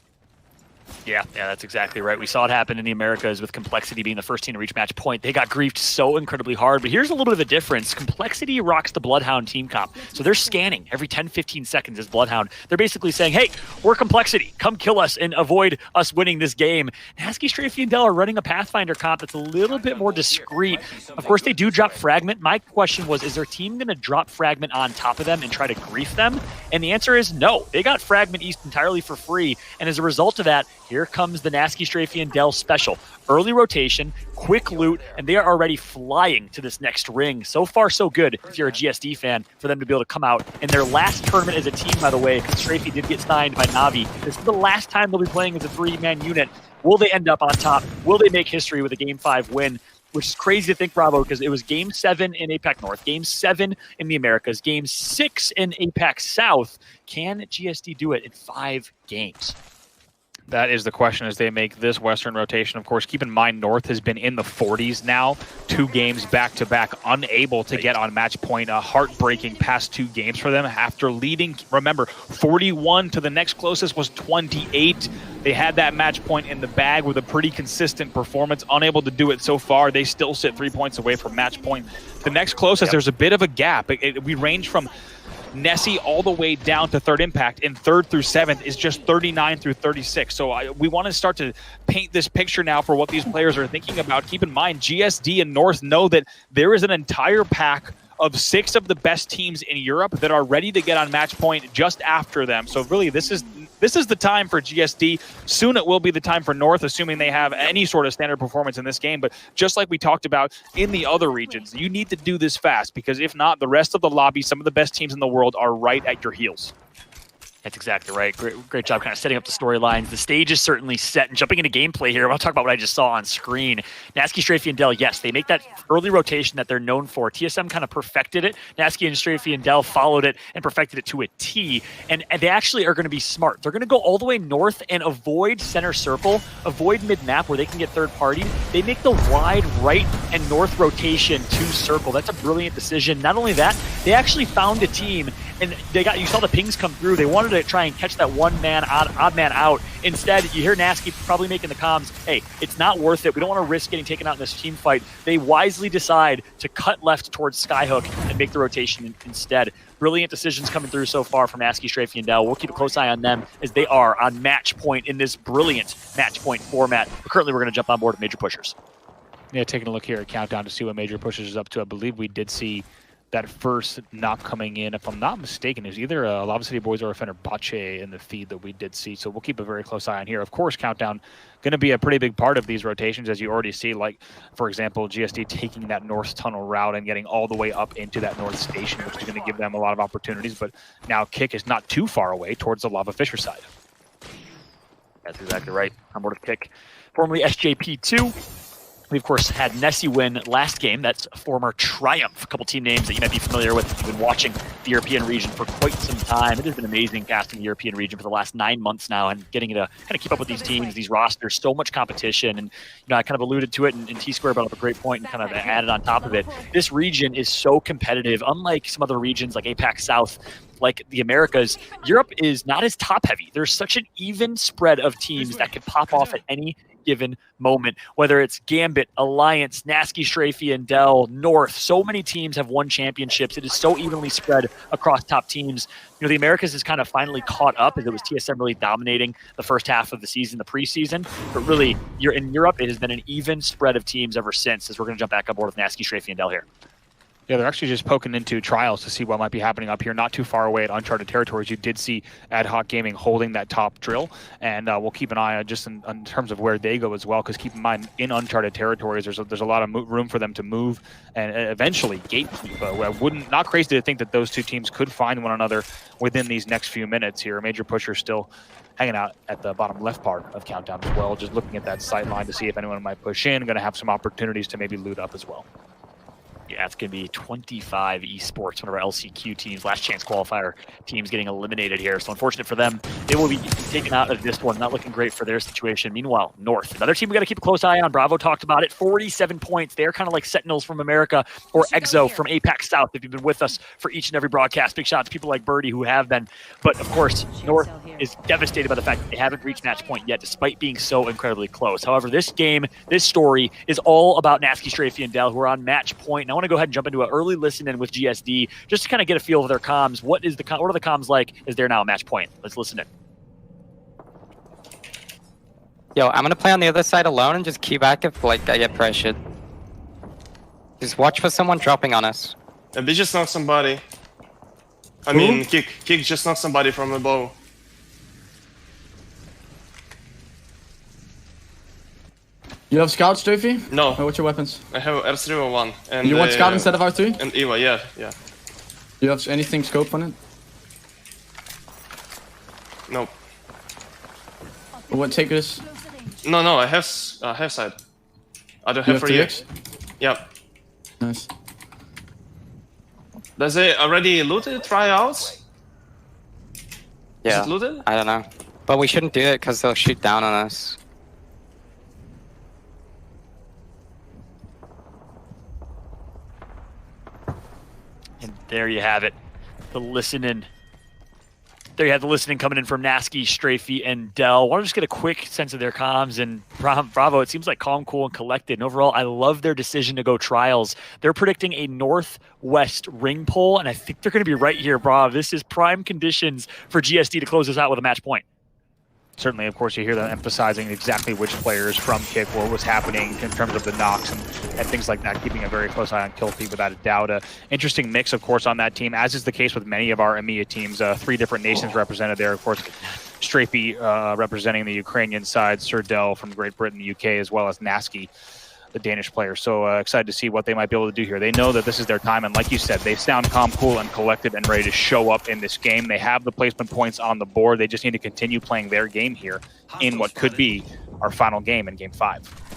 Yeah, that's exactly right. We saw it happen in the Americas with Complexity being the first team to reach match point. They got griefed so incredibly hard, but here's a little bit of a difference. Complexity rocks the Bloodhound team comp, so they're scanning every 10-15 seconds as Bloodhound. They're basically saying, hey, we're Complexity. Come kill us and avoid us winning this game. Nasky, Strafey, and Dell are running a Pathfinder comp that's a little bit more discreet. Of course, they do drop Fragment. My question was, is their team going to drop Fragment on top of them and try to grief them? And the answer is no. They got Fragment East entirely for free, and as a result of that, here comes the Nasky, Strafey, and Dell special. Early rotation, quick loot, and they are already flying to this next ring. So far, so good if you're a GSD fan, for them to be able to come out in their last tournament as a team, by the way, because Strafey did get signed by Navi. This is the last time they'll be playing as a 3-man unit. Will they end up on top? Will they make history with a Game 5 win? Which is crazy to think, Bravo, because it was Game 7 in APAC North, Game 7 in the Americas, Game 6 in APAC South. Can GSD do it in 5 games? That is the question as they make this Western rotation. Of course, keep in mind, North has been in the 40s now, 2 games back-to-back, unable to get on match point. A heartbreaking past 2 games for them after leading, remember, 41 to the next closest was 28. They had that match point in the bag with a pretty consistent performance, unable to do it so far. They still sit 3 points away from match point. The next closest, there's a bit of a gap. We range from Nessie all the way down to Third Impact, and 3rd through 7th is just 39 through 36. So we want to start to paint this picture now for what these players are thinking about. Keep in mind, GSD and North know that there is an entire pack of 6 of the best teams in Europe that are ready to get on match point just after them. So really, this is the time for GSD. Soon it will be the time for North, assuming they have any sort of standard performance in this game. But just like we talked about in the other regions, you need to do this fast, because if not, the rest of the lobby, some of the best teams in the world, are right at your heels. That's exactly right. Great job kind of setting up the storylines. The stage is certainly set. And jumping into gameplay here, I'll talk about what I just saw on screen. Nasky, Strafey, and Dell, yes, they make that early rotation that they're known for. TSM kind of perfected it. Nasky and Strafey and Dell followed it and perfected it to a T. And they actually are going to be smart. They're going to go all the way north and avoid center circle, avoid mid-map where they can get third party. They make the wide right and north rotation to circle. That's a brilliant decision. Not only that, they actually found a team, and you saw the pings come through. They wanted to try and catch that odd man out. Instead, you hear Nasky probably making the comms, hey, it's not worth it. We don't want to risk getting taken out in this team fight. They wisely decide to cut left towards Skyhook and make the rotation instead. Brilliant decisions coming through so far from Nasky, Strafey, and Dell. We'll keep a close eye on them as they are on match point in this brilliant match point format. But currently, we're going to jump on board with Major Pushers. Yeah, taking a look here at Countdown to see what Major Pushers is up to. I believe we did see that first knock coming in. If I'm not mistaken, it was either a Lava City Boys or a Fenerbahce in the feed that we did see. So we'll keep a very close eye on here. Of course, Countdown going to be a pretty big part of these rotations, as you already see. Like, for example, GSD taking that north tunnel route and getting all the way up into that north station, which is going to give them a lot of opportunities. But now Kick is not too far away towards the Lava Fisher side. That's exactly right. I'm board with Kick, formerly SJP2. We, of course, had Nessie win last game. That's former Triumph. A couple team names that you might be familiar with if you've been watching the European region for quite some time. It has been amazing casting the European region for the last 9 months now and getting to kind of keep up with these teams, these rosters, so much competition. And, I kind of alluded to it, and T-Square brought up a great point and kind of added on top of it. This region is so competitive, unlike some other regions like APAC South, like the Americas. Europe is not as top-heavy. There's such an even spread of teams that could pop off at any given moment, whether it's Gambit, Alliance, Nasky, Strafey, and Dell, North. So many teams have won championships. It is so evenly spread across top teams. The Americas has kind of finally caught up, as it was TSM really dominating the first half of the season, the preseason. But really, in Europe, it has been an even spread of teams ever since, as we're going to jump back on board with Nasky, Strafey, and Dell here. Yeah, they're actually just poking into trials to see what might be happening up here. Not too far away at Uncharted Territories, you did see Ad Hoc Gaming holding that top drill, and we'll keep an eye on just in terms of where they go as well, because keep in mind, in Uncharted Territories, there's a lot of room for them to move and eventually gatekeep. Not crazy to think that those two teams could find one another within these next few minutes here. Major Pusher still hanging out at the bottom left part of Countdown as well, just looking at that sight line to see if anyone might push in. Going to have some opportunities to maybe loot up as well. Yeah, it's going to be 25 Esports, one of our LCQ teams, last chance qualifier teams getting eliminated here. So unfortunate for them. They will be taken out of this one. Not looking great for their situation. Meanwhile, North, another team we got to keep a close eye on. Bravo talked about it. 47 points. They're kind of like Sentinels from America or Exo from APAC South. If you've been with us for each and every broadcast, big shout out to people like Birdie who have been. But of course, North is devastated by the fact that they haven't reached match point yet, despite being so incredibly close. However, this game, this story is all about Nasky, Strafey, and Dell, who are on match point. And I want to go ahead and jump into an early listen in with GSD just to kind of get a feel of their comms. What are the comms like as they're now at match point? Let's listen in. Yo, I'm gonna play on the other side alone and just keep active like I get pressured. Just watch for someone dropping on us. And they just knocked somebody. I mean, Kick just knocked somebody from above. You have Scout, Strafey? No. What's your weapons? I have R301. And you want Scout instead of R2? And Eva, yeah. Do you have anything scope on it? Nope. What, take this? No, I have side. I don't You have have for you. 3x? Yep. Nice. Does it already looted tryouts? Yeah. Is it looted? I don't know. But we shouldn't do it because they'll shoot down on us. And there you have it. The listening. There you have the listening coming in from Nasky, Strafey, and Dell. I want to just get a quick sense of their comms. And Bravo, it seems like calm, cool, and collected. And overall, I love their decision to go trials. They're predicting a northwest ring pull, and I think they're going to be right here, Bravo. This is prime conditions for GSD to close this out with a match point. Certainly, of course, you hear them emphasizing exactly which players from Kick, what was happening in terms of the knocks and things like that, keeping a very close eye on kill feed without a doubt. Interesting mix, of course, on that team, as is the case with many of our EMEA teams. 3 different nations represented there, of course. Strafey representing the Ukrainian side, Sir Dell from Great Britain, UK, as well as Nasky the Danish players. So excited to see what they might be able to do here. They know that this is their time, and like you said, they sound calm, cool, and collected and ready to show up in this game. They have the placement points on the board. They just need to continue playing their game here in what could be our final game in Game 5.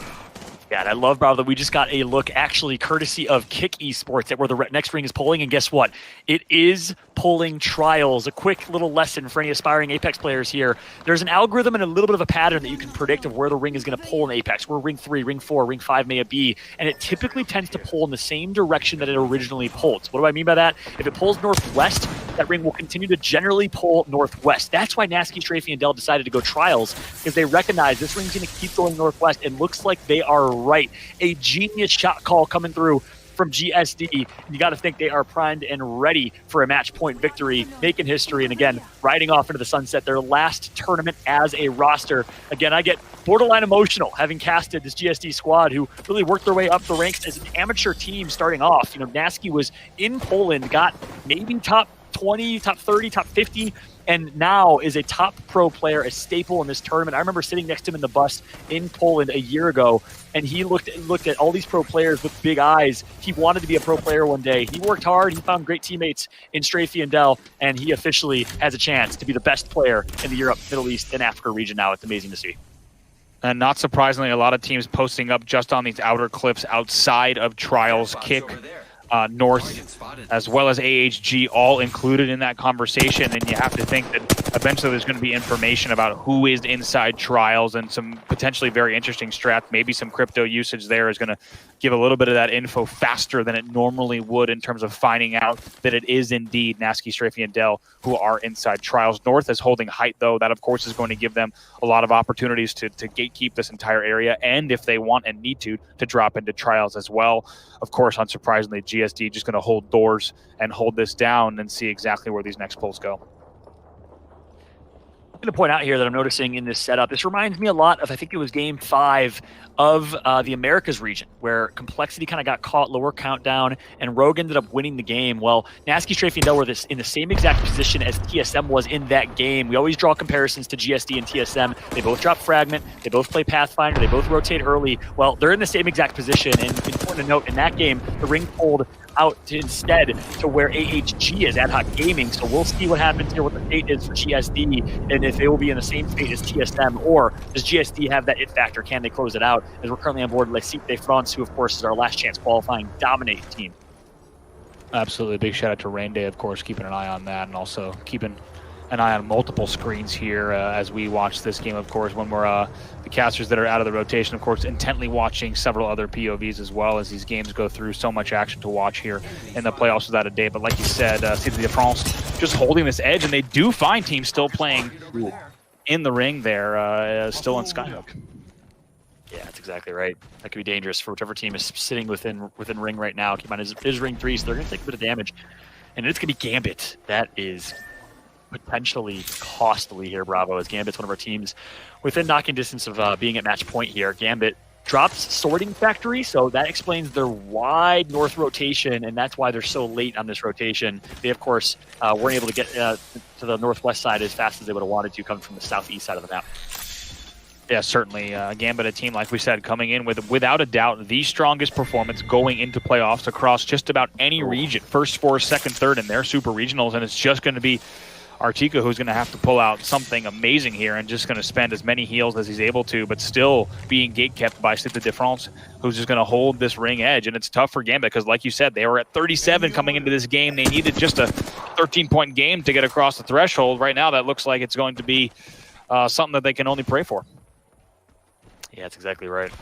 Yeah, and I love, Bravo, that we just got a look, actually, courtesy of Kick Esports, at where the next ring is polling. And guess what? It is polling Trials. A quick little lesson for any aspiring Apex players here. There's an algorithm and a little bit of a pattern that you can predict of where the ring is going to pull in Apex, where ring 3, ring 4, ring 5 may be. And it typically tends to pull in the same direction that it originally pulled. So what do I mean by that? If it pulls northwest, that ring will continue to generally pull northwest. That's why Nasky, Strafey, and Dell decided to go Trials, because they recognize this ring's going to keep going northwest, and looks like they are right. A genius shot call coming through from GSD. You got to think they are primed and ready for a match point victory, making history, and again, riding off into the sunset, their last tournament as a roster. Again, I get borderline emotional having casted this GSD squad, who really worked their way up the ranks as an amateur team starting off. You know, Nasky was in Poland, got maybe top 20, top 30, top 50, and now is a top pro player, a staple in this tournament. I remember sitting next to him in the bus in Poland a year ago, and he looked at all these pro players with big eyes. He wanted to be a pro player one day. He worked hard. He found great teammates in Strafey and Dell, and he officially has a chance to be the best player in the Europe, Middle East, and Africa region now. It's amazing to see. And not surprisingly, a lot of teams posting up just on these outer clips outside of Trials. Kick, North, as well as AHG, all included in that conversation. And you have to think that eventually there's going to be information about who is inside Trials, and some potentially very interesting strats. Maybe some crypto usage there is going to give a little bit of that info faster than it normally would in terms of finding out that it is indeed Nasky, Strafey, and Dell who are inside Trials. North is holding height, though. That, of course, is going to give them a lot of opportunities to gatekeep this entire area, and if they want and need to drop into Trials as well. Of course, unsurprisingly, GSD just going to hold doors and hold this down and see exactly where these next pulls go. I'm going to point out here that I'm noticing in this setup, this reminds me a lot of, I think it was Game 5 of the Americas region, where Complexity kind of got caught lower countdown, and Rogue ended up winning the game. Well, Nasky, Strafey, and Dell were in the same exact position as TSM was in that game. We always draw comparisons to GSD and TSM. They both drop Fragment, they both play Pathfinder, they both rotate early. Well, they're in the same exact position, and important to note, in that game, the ring pulled out instead to where AHG is, Ad Hoc Gaming. So we'll see what happens here, what the fate is for GSD, and if they will be in the same fate as TSM, or does GSD have that it factor? Can they close it out? As we're currently on board Les Cite France, who of course is our last chance qualifying dominate team. Absolutely. Big shout out to Rain Day, of course, keeping an eye on that, and also keeping an eye on multiple screens here as we watch this game, of course, when we're the casters that are out of the rotation, of course, intently watching several other POVs as well, as these games go through. So much action to watch here in the playoffs without a day. But like you said, Cite de France just holding this edge, and they do find teams still playing in the ring there, still in Skyhook. Yeah, that's exactly right. That could be dangerous for whichever team is sitting within ring right now. Keep in mind, it is ring 3, so they're going to take a bit of damage. And it's going to be Gambit. That is potentially costly here, Bravo, as Gambit's one of our teams within knocking distance of being at match point here. Gambit drops Sorting Factory, so that explains their wide north rotation, and that's why they're so late on this rotation. They, of course, weren't able to get to the northwest side as fast as they would have wanted to, coming from the southeast side of the map. Yeah, certainly. Gambit, a team, like we said, coming in with, without a doubt, the strongest performance going into playoffs across just about any region. First, fourth, second, third in their super regionals, and it's just going to be Artica who's going to have to pull out something amazing here and just going to spend as many heals as he's able to, but still being gate-kept by Cite de France, who's just going to hold this ring edge. And it's tough for Gambit because, like you said, they were at 37 coming into this game. They needed just a 13-point game to get across the threshold. Right now, that looks like it's going to be something that they can only pray for. Yeah, that's exactly right.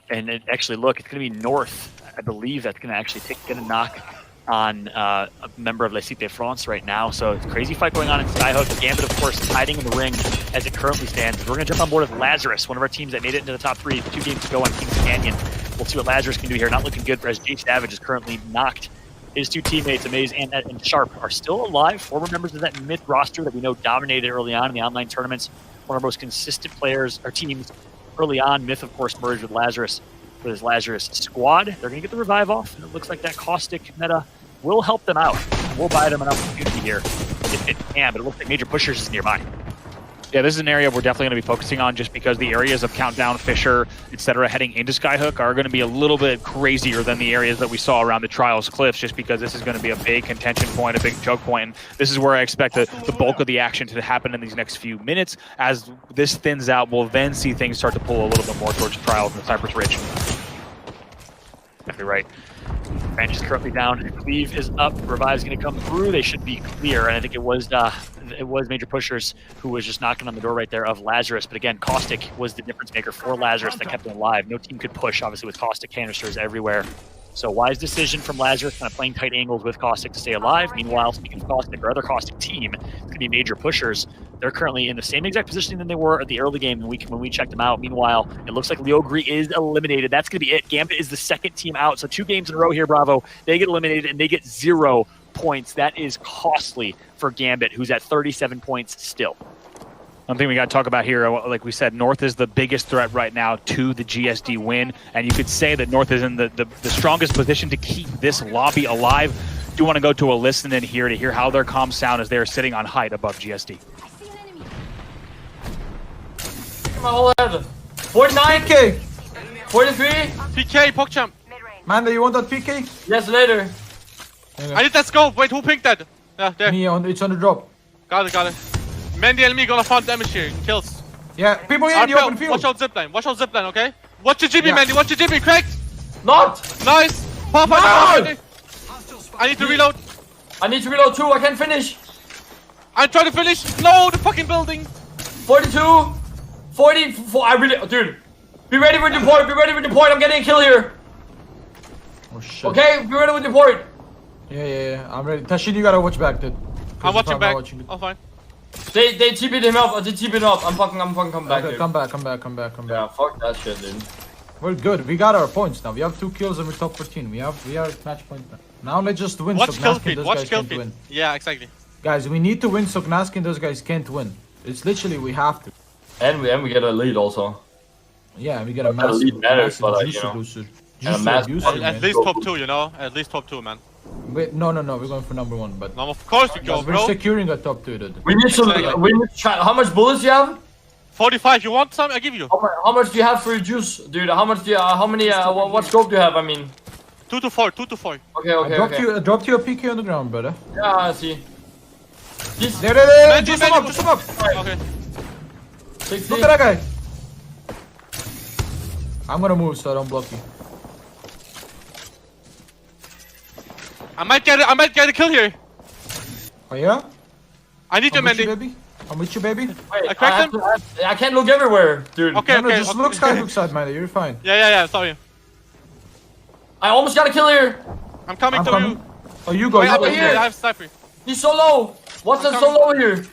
And actually, look, it's going to be North. I believe that's going to actually get a knock on a member of Les Cite de France right now. So it's a crazy fight going on in Skyhook. Gambit, of course, is hiding in the ring as it currently stands. We're going to jump on board with Lazarus, one of our teams that made it into the top 3, 2 games to go on Kings Canyon. We'll see what Lazarus can do here. Not looking good for as Jay Savage is currently knocked. His 2 teammates, Amaze and Sharp, are still alive. Former members of that Myth roster that we know dominated early on in the online tournaments. One of our most consistent players, or teams, early on. Myth, of course, merged with Lazarus, with his Lazarus squad. They're going to get the revive off, and it looks like that caustic meta will help them out. We'll buy them an opportunity here if it can, but it looks like Major Pushers is nearby. Yeah, this is an area we're definitely going to be focusing on just because the areas of Countdown, Fisher, etc. heading into Skyhook are going to be a little bit crazier than the areas that we saw around the Trials Cliffs, just because this is going to be a big contention point, a big choke point. And this is where I expect the bulk of the action to happen in these next few minutes. As this thins out, we'll then see things start to pull a little bit more towards Trials and Cypress Ridge. Exactly right. Range is currently down. Cleave is up. Revive's going to come through. They should be clear. And I think it was Major Pushers who was just knocking on the door right there of Lazarus. But again, Caustic was the difference maker for Lazarus that kept him alive. No team could push, obviously, with Caustic canisters everywhere. So wise decision from Lazarus, kind of playing tight angles with Caustic to stay alive. Meanwhile, speaking of Caustic, our other Caustic team, it's going to be Major Pushers. They're currently in the same exact position than they were at the early game when we checked them out. Meanwhile, it looks like Leogri is eliminated. That's going to be it. Gambit is the second team out. So 2 games in a row here, Bravo. They get eliminated and they get 0 points. That is costly for Gambit, who's at 37 points still. One thing we got to talk about here, like we said, North is the biggest threat right now to the GSD win, and you could say that North is in the strongest position to keep this lobby alive. Do want to go to a listen in here to hear how their comms sound as they're sitting on height above GSD. My whole head. 49 PK. 43 PK, PogChamp. Man, do you want that PK? Yes, later. I need that scope. Wait, who picked that? Yeah, there. Me, it's on the drop. Got it. Mandy enemy gonna farm damage here. Kills. Yeah, people in the open field. Watch out zipline, okay? Watch your GB, Mandy. Watch your GB. Cracked. Not. Nice. Pop no! I need to reload. I need to reload too. I can't finish. I'm trying to finish. No, the fucking building. 42. 44. I really, dude. Be ready with the point. Be ready with the point. I'm getting a kill here. Oh shit. Okay, be ready with the point. Yeah. I'm ready. Tashin, you gotta watch back, dude. I'm watching back. Oh, fine. They TP'd him up. They TP'd him up. I'm fucking come back. Okay, come back. Yeah, fuck that shit, dude. We're good. We got our points now. We have 2 kills and we're top 14. We are match point now. Now let's just win. Watch kill feed. Watch kill feed. Yeah, exactly. Guys, we need to win so Gnaski and those guys can't win. It's literally we have to. And we get a lead also. Yeah, we get a massive lead matters, but booster. At least top 2, you know? At least top 2, man. Wait, no, we're going for number 1, but... No, of course we go, we're bro. securing a top 2, dude. We need to try... How much bullets do you have? 45, you want some? I give you. How much do you have for your juice? Dude, how much do you... how many... what scope do you have, I mean? 2 to 4. Okay. I dropped you a PK on the ground, brother. Yeah, I see. There. Just him up. Okay. 60. Look at that guy. I'm gonna move so I don't block you. I might get a kill here. Oh yeah? I need you, Mandy. I'm with you, baby. Wait, I cracked him. I can't look everywhere, dude. Okay, just look Skyhook side, Mandy. You're fine. Yeah. Sorry. I almost got a kill here. I'm coming to you. Oh, you go. Wait, you I'm go. here. I have sniper. He's so low. What's that so low here?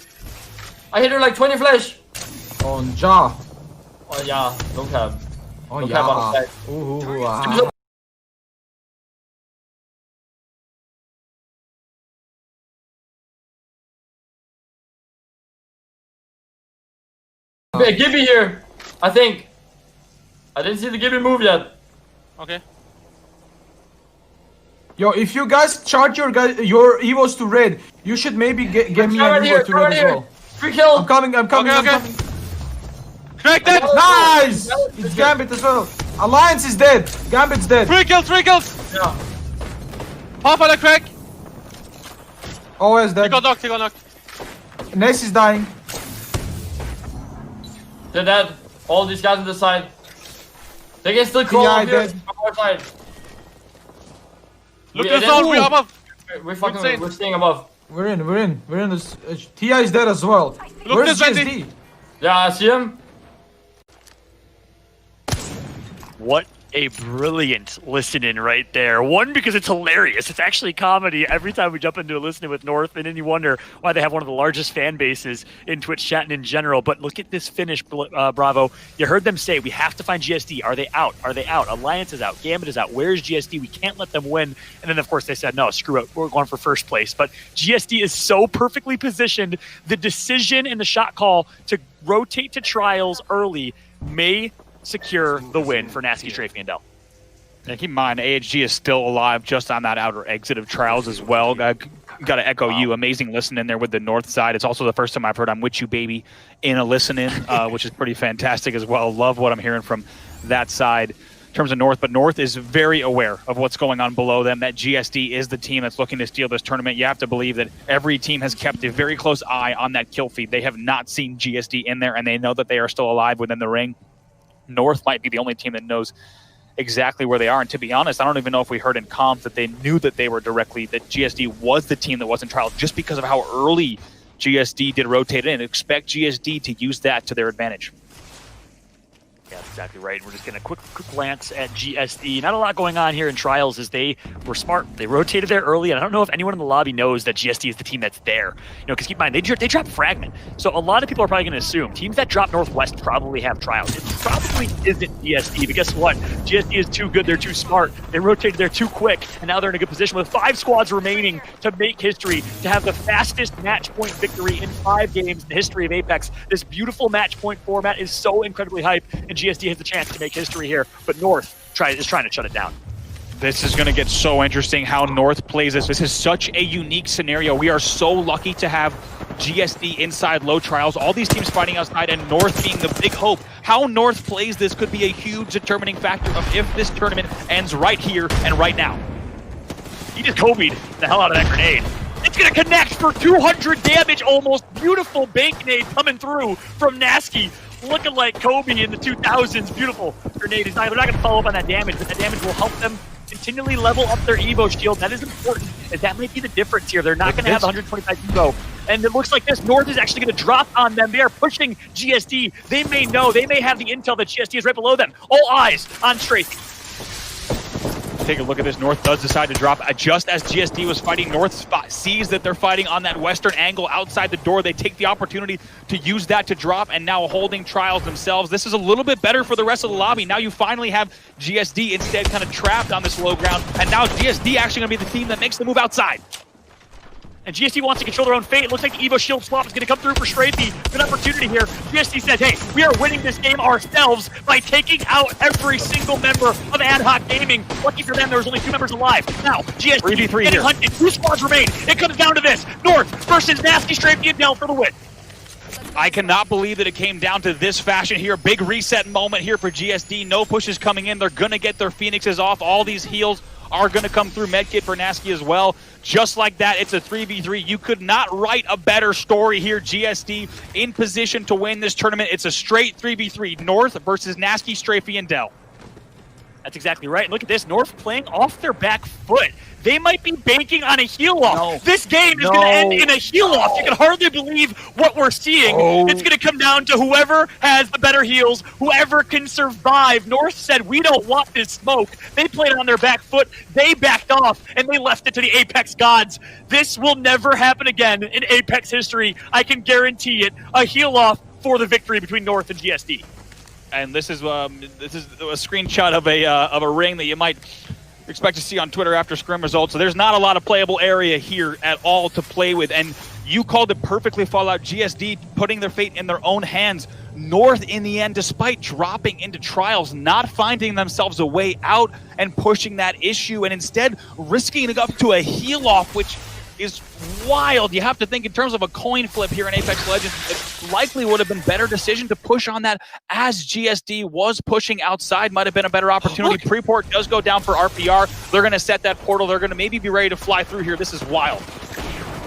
I hit her like 20 flash. On jaw. Oh yeah, don't have. Oh don't yeah. Have Ooh. Gibby here, I think. I didn't see the Gibby move yet. Okay. Yo, if you guys charge your evos to red, you should maybe get me an evo to red as well. 3 kills. I'm coming. Okay. Crack that! Nice! It's Gambit as well. Alliance is dead. Gambit's dead. 3 kills! Yeah. Half on a crack! OS dead. He got knocked. Ness is dying. They're dead. All these guys on the side. They can still crawl up here from our side. Look at the zone, we're above. We're staying above. We're in this. TI is dead as well. Look, where's this GSD? Yeah, I see him. What a brilliant listen-in right there. One, because it's hilarious. It's actually comedy every time we jump into a listen-in with North, and then you wonder why they have one of the largest fan bases in Twitch chat and in general. But look at this finish, Bravo. You heard them say, we have to find GSD. Are they out? Alliance is out. Gambit is out. Where's GSD? We can't let them win. And then, of course, they said, no, screw it. We're going for first place. But GSD is so perfectly positioned. The decision and the shot call to rotate to trials early may secure the win for Nasky, Strafey, and Dell. Yeah, keep in mind, AHG is still alive just on that outer exit of trials as well. Got to echo you. Amazing listen in there with the north side. It's also the first time I've heard "I'm with you, baby" in a listen in, which is pretty fantastic as well. Love what I'm hearing from that side in terms of North. But North is very aware of what's going on below them. That GSD is the team that's looking to steal this tournament. You have to believe that every team has kept a very close eye on that kill feed. They have not seen GSD in there, and they know that they are still alive within the ring. North might be the only team that knows exactly where they are. And to be honest, I don't even know if we heard in comms that they knew that they were directly, that GSD was the team that was in trial, just because of how early GSD did rotate in. Expect GSD to use that to their advantage. Yeah, that's exactly right. We're just getting a quick glance at GSD. Not a lot going on here in Trials, as they were smart. They rotated there early, and I don't know if anyone in the lobby knows that GSD is the team that's there. Because keep in mind, they drop Fragment. So a lot of people are probably going to assume teams that drop Northwest probably have Trials. It probably isn't GSD, but guess what? GSD is too good. They're too smart. They rotated there too quick, and now they're in a good position with 5 squads remaining to make history, to have the fastest match point victory in 5 games in the history of Apex. This beautiful match point format is so incredibly hype, and GSD has the chance to make history here, but North is trying to shut it down. This is going to get so interesting how North plays this. This is such a unique scenario. We are so lucky to have GSD inside low trials, all these teams fighting outside, and North being the big hope. How North plays this could be a huge determining factor of if this tournament ends right here and right now. He just Kobe'd the hell out of that grenade. It's going to connect for 200 damage almost. Beautiful bank nade coming through from Nasky. Looking like Kobe in the 2000s. Beautiful grenade. They're not going to follow up on that damage, but that damage will help them continually level up their Evo shield. That is important, as that might be the difference here. They're not going to have 125 Evo. And it looks like this North is actually going to drop on them. They are pushing GSD. They may know, they may have the intel that GSD is right below them. All eyes on Strafe. Take a look at this. North does decide to drop just as GSD was fighting. North sees that they're fighting on that western angle outside the door. They take the opportunity to use that to drop, and now holding trials themselves. This is a little bit better for the rest of the lobby. Now you finally have GSD instead kind of trapped on this low ground, and now GSD actually going to be the team that makes the move outside. And GSD wants to control their own fate. It looks like the Evo shield swap is going to come through for Strafey. Good opportunity here. GSD says, hey, we are winning this game ourselves by taking out every single member of Ad Hoc Gaming. Lucky for them, there was only 2 members alive. Now, GSD getting hunted. 2 squads remain. It comes down to this. North versus Nasty, Strafey, and Dell for the win. I cannot believe that it came down to this fashion here. Big reset moment here for GSD. No pushes coming in. They're going to get their Phoenixes off. All these heals are going to come through. Medkit for Nasky as well. Just like that, it's a 3v3. You could not write a better story here. GSD in position to win this tournament. It's a straight 3v3. North versus Nasky, Strafey, and Dell. That's exactly right. And look at this. North playing off their back foot. They might be banking on a heal-off. No. This game is going to end in a heal-off. You can hardly believe what we're seeing. It's going to come down to whoever has the better heals, whoever can survive. North said, we don't want this smoke. They played on their back foot. They backed off, and they left it to the Apex gods. This will never happen again in Apex history. I can guarantee it. A heal-off for the victory between North and GSD. And this is a screenshot of a ring that you might expect to see on Twitter after scrim results. So there's not a lot of playable area here at all to play with. And you called it perfectly, Fallout. GSD putting their fate in their own hands. North, in the end, despite dropping into trials, not finding themselves a way out and pushing that issue, and instead risking it up to a heal-off, which is wild. You have to think in terms of a coin flip here in Apex Legends. It likely would have been better decision to push on that as GSD was pushing outside. Might have been a better opportunity. Preport does go down for RPR. They're going to set that portal. They're going to maybe be ready to fly through here. This is wild.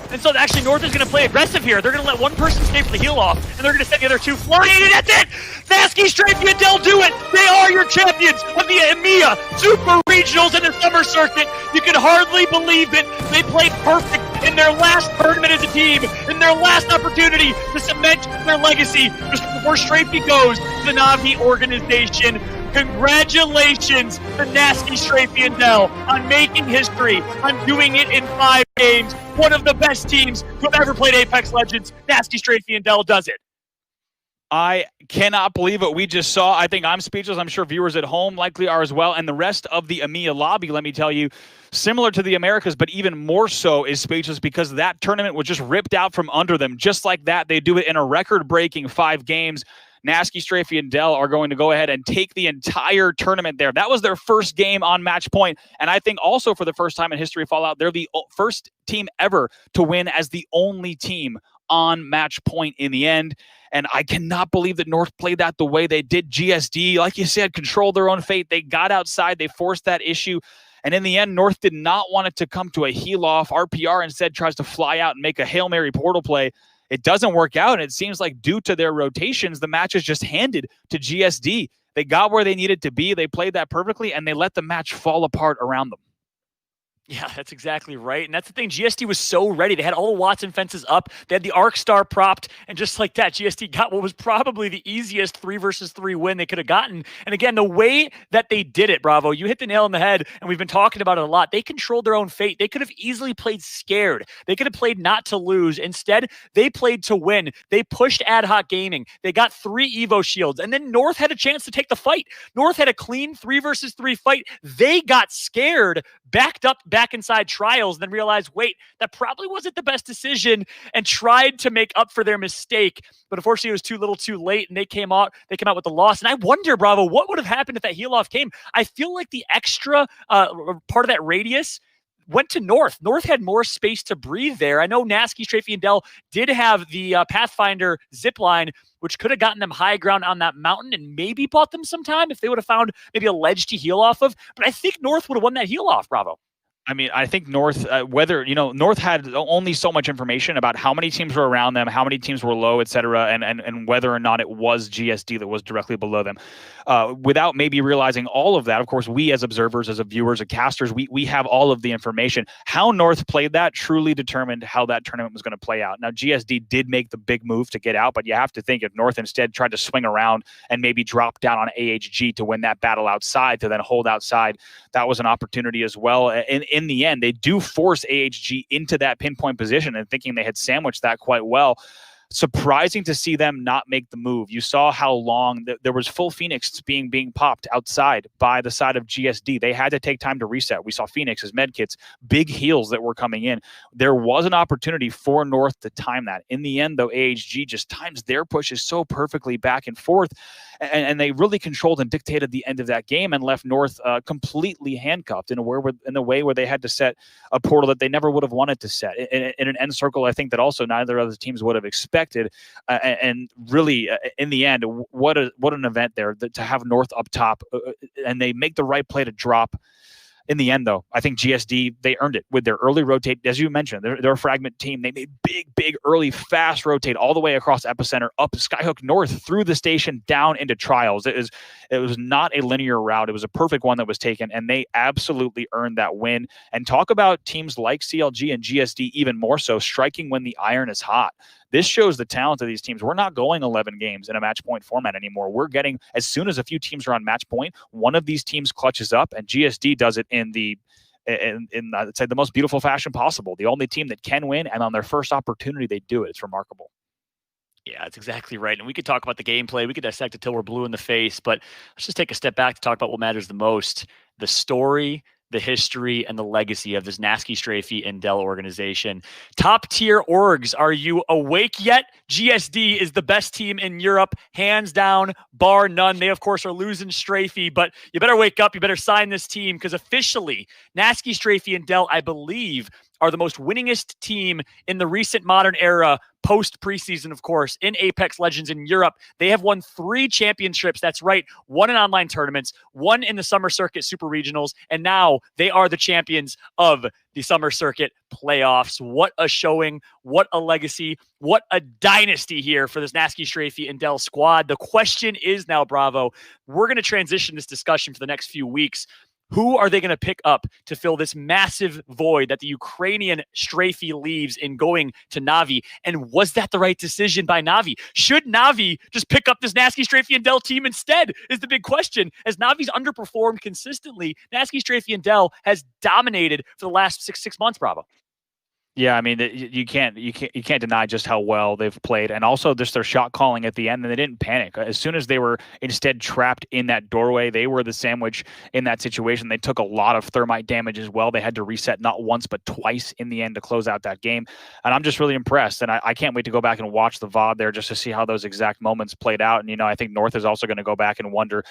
And so actually North is going to play aggressive here. They're going to let one person stay for the heal off, and they're going to set the other 2 flying, and that's it! Nasky, Strafey, and Dell do it! They are your champions of the EMEA Super Regionals and the Summer Circuit. You can hardly believe it. They played perfect in their last tournament as a team, in their last opportunity to cement their legacy just before Strafey goes to the Navi organization. Congratulations to Nasky, Strafey, and Dell on making history, on doing it in 5 games. One of the best teams who have ever played Apex Legends. Nasky, Strafey, and Dell does it. I cannot believe what we just saw. I think I'm speechless. I'm sure viewers at home likely are as well. And the rest of the EMEA lobby, let me tell you, similar to the Americas, but even more so is speechless because that tournament was just ripped out from under them. Just like that, they do it in a record-breaking 5 games. Nasky, Strafey, and Dell are going to go ahead and take the entire tournament there. That was their first game on match point. And I think also for the first time in history of Fallout, they're the first team ever to win as the only team on match point in the end. And I cannot believe that North played that the way they did. GSD, like you said, controlled their own fate. They got outside. They forced that issue. And in the end, North did not want it to come to a heel off. RPR instead tries to fly out and make a Hail Mary portal play. It doesn't work out. And it seems like due to their rotations, the match is just handed to GSD. They got where they needed to be. They played that perfectly, and they let the match fall apart around them. Yeah, that's exactly right. And that's the thing. GSD was so ready. They had all the Watson fences up. They had the Arc Star propped. And just like that, GSD got what was probably the easiest 3 versus 3 win they could have gotten. And again, the way that they did it, Bravo, you hit the nail on the head. And we've been talking about it a lot. They controlled their own fate. They could have easily played scared. They could have played not to lose. Instead, they played to win. They pushed Ad Hoc Gaming. They got 3 Evo shields. And then North had a chance to take the fight. North had a clean 3 versus 3 fight. They got scared, backed up back inside trials, then realized, wait, that probably wasn't the best decision, and tried to make up for their mistake. But unfortunately, it was too little too late, and they came out with the loss. And I wonder, Bravo, what would have happened if that heel off came? I feel like the extra part of that radius went to North. North had more space to breathe there. I know Nasky, Strafey, and Dell did have the Pathfinder zip line, which could have gotten them high ground on that mountain and maybe bought them some time if they would have found maybe a ledge to heal off of. But I think North would have won that heal off, Bravo. I mean, I think North, North had only so much information about how many teams were around them, how many teams were low, et cetera, and whether or not it was GSD that was directly below them. Without maybe realizing all of that, of course, we as observers, as viewers, as casters, we have all of the information. How North played that truly determined how that tournament was going to play out. Now, GSD did make the big move to get out, but you have to think if North instead tried to swing around and maybe drop down on AHG to win that battle outside, to then hold outside, that was an opportunity as well. In the end, they do force AHG into that pinpoint position, and thinking they had sandwiched that quite well. Surprising to see them not make the move. You saw how long there was full Phoenix being popped outside by the side of GSD. They had to take time to reset. We saw Phoenix's medkits, big heals that were coming in. There was an opportunity for North to time that. In the end, though, AHG just times their pushes so perfectly back and forth, and they really controlled and dictated the end of that game and left North completely handcuffed in a way where they had to set a portal that they never would have wanted to set in an end circle. I think that also neither of the teams would have expected. And really, in the end, what an event there to have North up top, and they make the right play to drop. In the end, though, I think GSD, they earned it with their early rotate. As you mentioned, they're a fragment team. They made big, early, fast rotate all the way across Epicenter, up Skyhook North, through the station, down into Trials. It was not a linear route. It was a perfect one that was taken, and they absolutely earned that win. And talk about teams like CLG and GSD even more so, striking when the iron is hot. This shows the talent of these teams. We're not going 11 games in a match point format anymore. We're getting, as soon as a few teams are on match point, one of these teams clutches up, and GSD does it in I'd say the most beautiful fashion possible. The only team that can win, and on their first opportunity, they do it. It's remarkable. Yeah, that's exactly right. And we could talk about the gameplay. We could dissect it till we're blue in the face, but let's just take a step back to talk about what matters the most: the story, the history, and the legacy of this Nasky, Strafey, and Dell organization. Top tier orgs, are you awake yet? GSD is the best team in Europe, hands down, bar none. They, of course, are losing Strafey, but you better wake up. You better sign this team, because officially, Nasky, Strafey, and Dell, I believe, are the most winningest team in the recent modern era, post preseason, of course, in Apex Legends in Europe. They have won 3 championships. That's right. 1 in online tournaments, 1 in the Summer Circuit Super Regionals, and now they are the champions of the Summer Circuit playoffs. What a showing. What a legacy. What a dynasty here for this Nasky, Strafey, and Dell squad. The question is now, Bravo, we're going to transition this discussion for the next few weeks. Who are they going to pick up to fill this massive void that the Ukrainian Strafey leaves in going to Na'Vi? And was that the right decision by Na'Vi? Should Na'Vi just pick up this Nasky, Strafey, and Dell team instead is the big question. As Navi's underperformed consistently, Nasky, Strafey, and Dell has dominated for the last six months, Bravo. Yeah, I mean, you can't deny just how well they've played, and also just their shot calling at the end. And they didn't panic as soon as they were instead trapped in that doorway. They were the sandwich in that situation. They took a lot of thermite damage as well. They had to reset not once but twice in the end to close out that game. And I'm just really impressed. And I can't wait to go back and watch the VOD there just to see how those exact moments played out. And I think North is also going to go back and wonder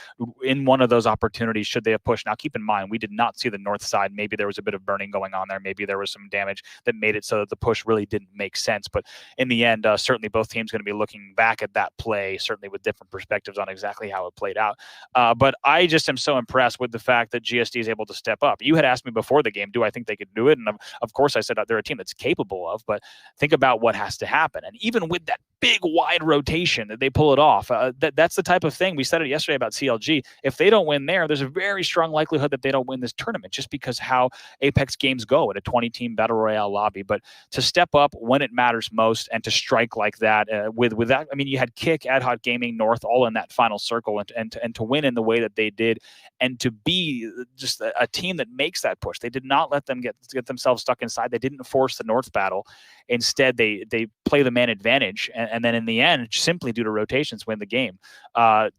in one of those opportunities should they have pushed. Now, keep in mind we did not see the North side. Maybe there was a bit of burning going on there. Maybe there was some damage that made it so that the push really didn't make sense. But in the end, certainly both teams going to be looking back at that play, certainly with different perspectives on exactly how it played out. But I just am so impressed with the fact that GSD is able to step up. You had asked me before the game, do I think they could do it? And of course I said they're a team that's capable of, but think about what has to happen. And even with that big wide rotation that they pull it off, that's the type of thing. We said it yesterday about CLG. If they don't win there's a very strong likelihood that they don't win this tournament just because how Apex games go at a 20-team Battle Royale lobby. But to step up when it matters most and to strike like that with that, I mean, you had Kick, Ad Hoc Gaming, North all in that final circle, and to win in the way that they did, and to be just a team that makes that push. They did not let them get themselves stuck inside. They didn't force the North battle. Instead, they play the man advantage, and then in the end, simply due to rotations, win the game.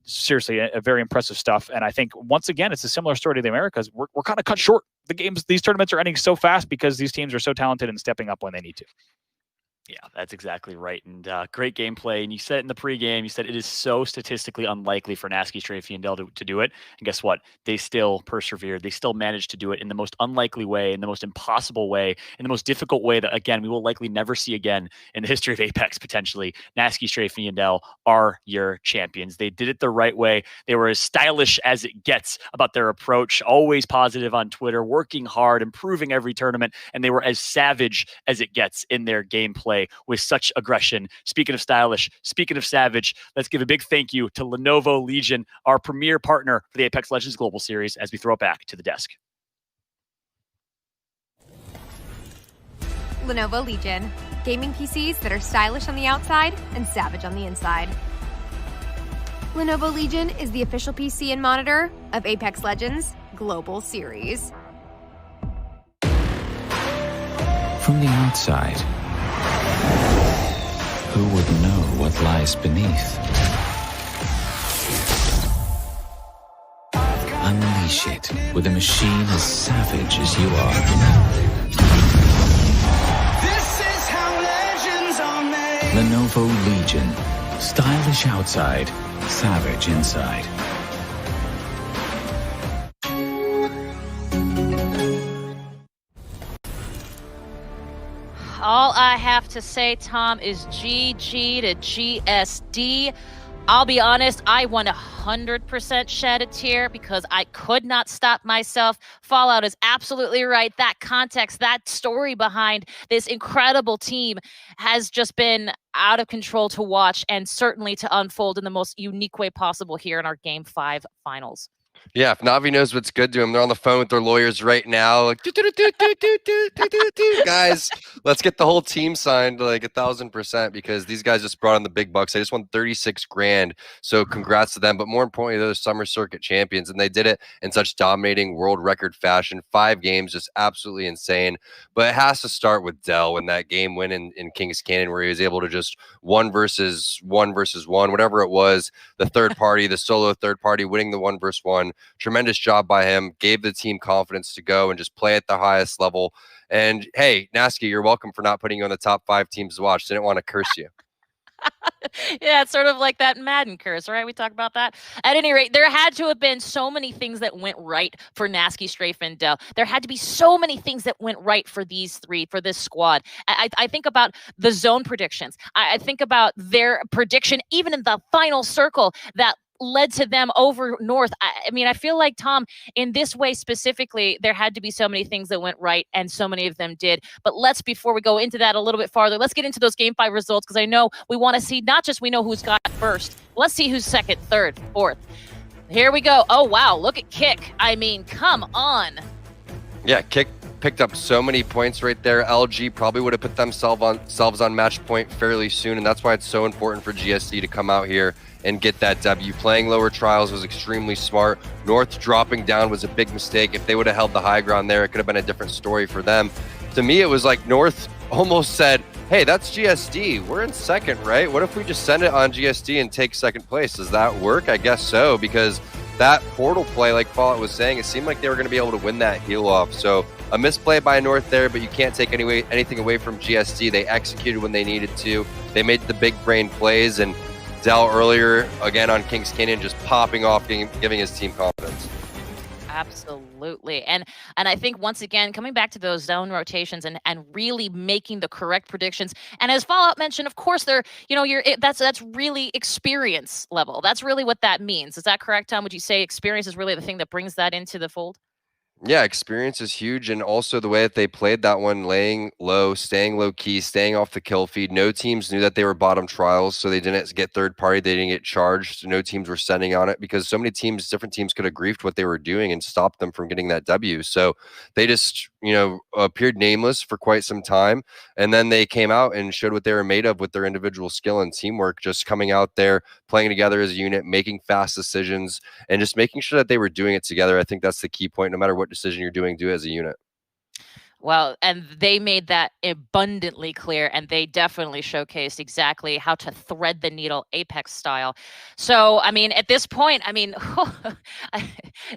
Seriously, a very impressive stuff. And I think once again, it's a similar story to the Americas. We're kind of cut short. These tournaments are ending so fast because these teams are so talented and stepping up when they need to. Yeah, that's exactly right. And great gameplay. And you said it in the pregame, you said it is so statistically unlikely for Nasky, Strafey, and Dell to do it. And guess what? They still persevered. They still managed to do it in the most unlikely way, in the most impossible way, in the most difficult way that, again, we will likely never see again in the history of Apex, potentially. Nasky, Strafey, and Dell are your champions. They did it the right way. They were as stylish as it gets about their approach, always positive on Twitter, working hard, improving every tournament, and they were as savage as it gets in their gameplay with such aggression. Speaking of stylish, speaking of savage, let's give a big thank you to Lenovo Legion, our premier partner for the Apex Legends Global Series, as we throw it back to the desk. Lenovo Legion, gaming PCs that are stylish on the outside and savage on the inside. Lenovo Legion is the official PC and monitor of Apex Legends Global Series. From the outside, who would know what lies beneath? Unleash it with a machine as savage as you are. This is how legends are made. Lenovo Legion. Stylish outside, savage inside. All I have to say, Tom, is GG to GSD. I'll be honest, I 100% shed a tear because I could not stop myself. Fallout is absolutely right. That context, that story behind this incredible team has just been out of control to watch and certainly to unfold in the most unique way possible here in our Game 5 finals. Yeah, if Navi knows what's good to them, they're on the phone with their lawyers right now. Like, guys, let's get the whole team signed like 1,000% because these guys just brought in the big bucks. They just won 36 grand. So congrats to them. But more importantly, they're the summer circuit champions, and they did it in such dominating world record fashion. 5 games, just absolutely insane. But it has to start with Dell in that game win in Kings Canyon where he was able to just 1 versus 1, whatever it was, the third party, the solo third party, winning the 1 versus 1. Tremendous job by him, gave the team confidence to go and just play at the highest level. And hey, Nasky, you're welcome for not putting you on the top 5 teams to watch. Didn't want to curse you. Yeah, it's sort of like that Madden curse, right? We talked about that. At any rate, there had to have been so many things that went right for Nasky, Strafe, and Dell. There had to be so many things that went right for these 3, for this squad. I think about the zone predictions. I think about their prediction, even in the final circle, that led to them over North. I mean, I feel like, Tom, in this way specifically, there had to be so many things that went right, and so many of them did. But before we go into that a little bit farther, let's get into those Game 5 results, because I know we want to see, not just we know who's got first, let's see who's second, third, fourth. Here we go. Oh, wow, look at Kick. I mean, come on. Yeah, Kick picked up so many points right there. LG probably would have put themselves on match point fairly soon, and that's why it's so important for GSD to come out here and get that W. Playing lower trials was extremely smart. North dropping down was a big mistake. If they would have held the high ground there, it could have been a different story for them. To me, it was like North almost said, hey, that's GSD. We're in second, right? What if we just send it on GSD and take second place? Does that work? I guess so, because that portal play, like Fallout was saying, it seemed like they were going to be able to win that heal off. So a misplay by North there, but you can't take anything away from GSD. They executed when they needed to. They made the big brain plays, and Dell earlier, again on Kings Canyon, just popping off, giving his team confidence. Absolutely. And I think once again, coming back to those zone rotations and really making the correct predictions. And as Fallout mentioned, of course, that's really experience level. That's really what that means. Is that correct, Tom? Would you say experience is really the thing that brings that into the fold? Yeah, experience is huge, and also the way that they played that one, laying low, staying low key, staying off the kill feed. No teams knew that they were bottom trials, so they didn't get third party. They didn't get charged. No teams were sending on it because so many teams, different teams, could have griefed what they were doing and stopped them from getting that W. So they just, appeared nameless for quite some time, and then they came out and showed what they were made of with their individual skill and teamwork. Just coming out there, playing together as a unit, making fast decisions, and just making sure that they were doing it together. I think that's the key point. No matter what decision you're doing, do it as a unit. Well, and they made that abundantly clear, and they definitely showcased exactly how to thread the needle Apex style. So, I mean, at this point,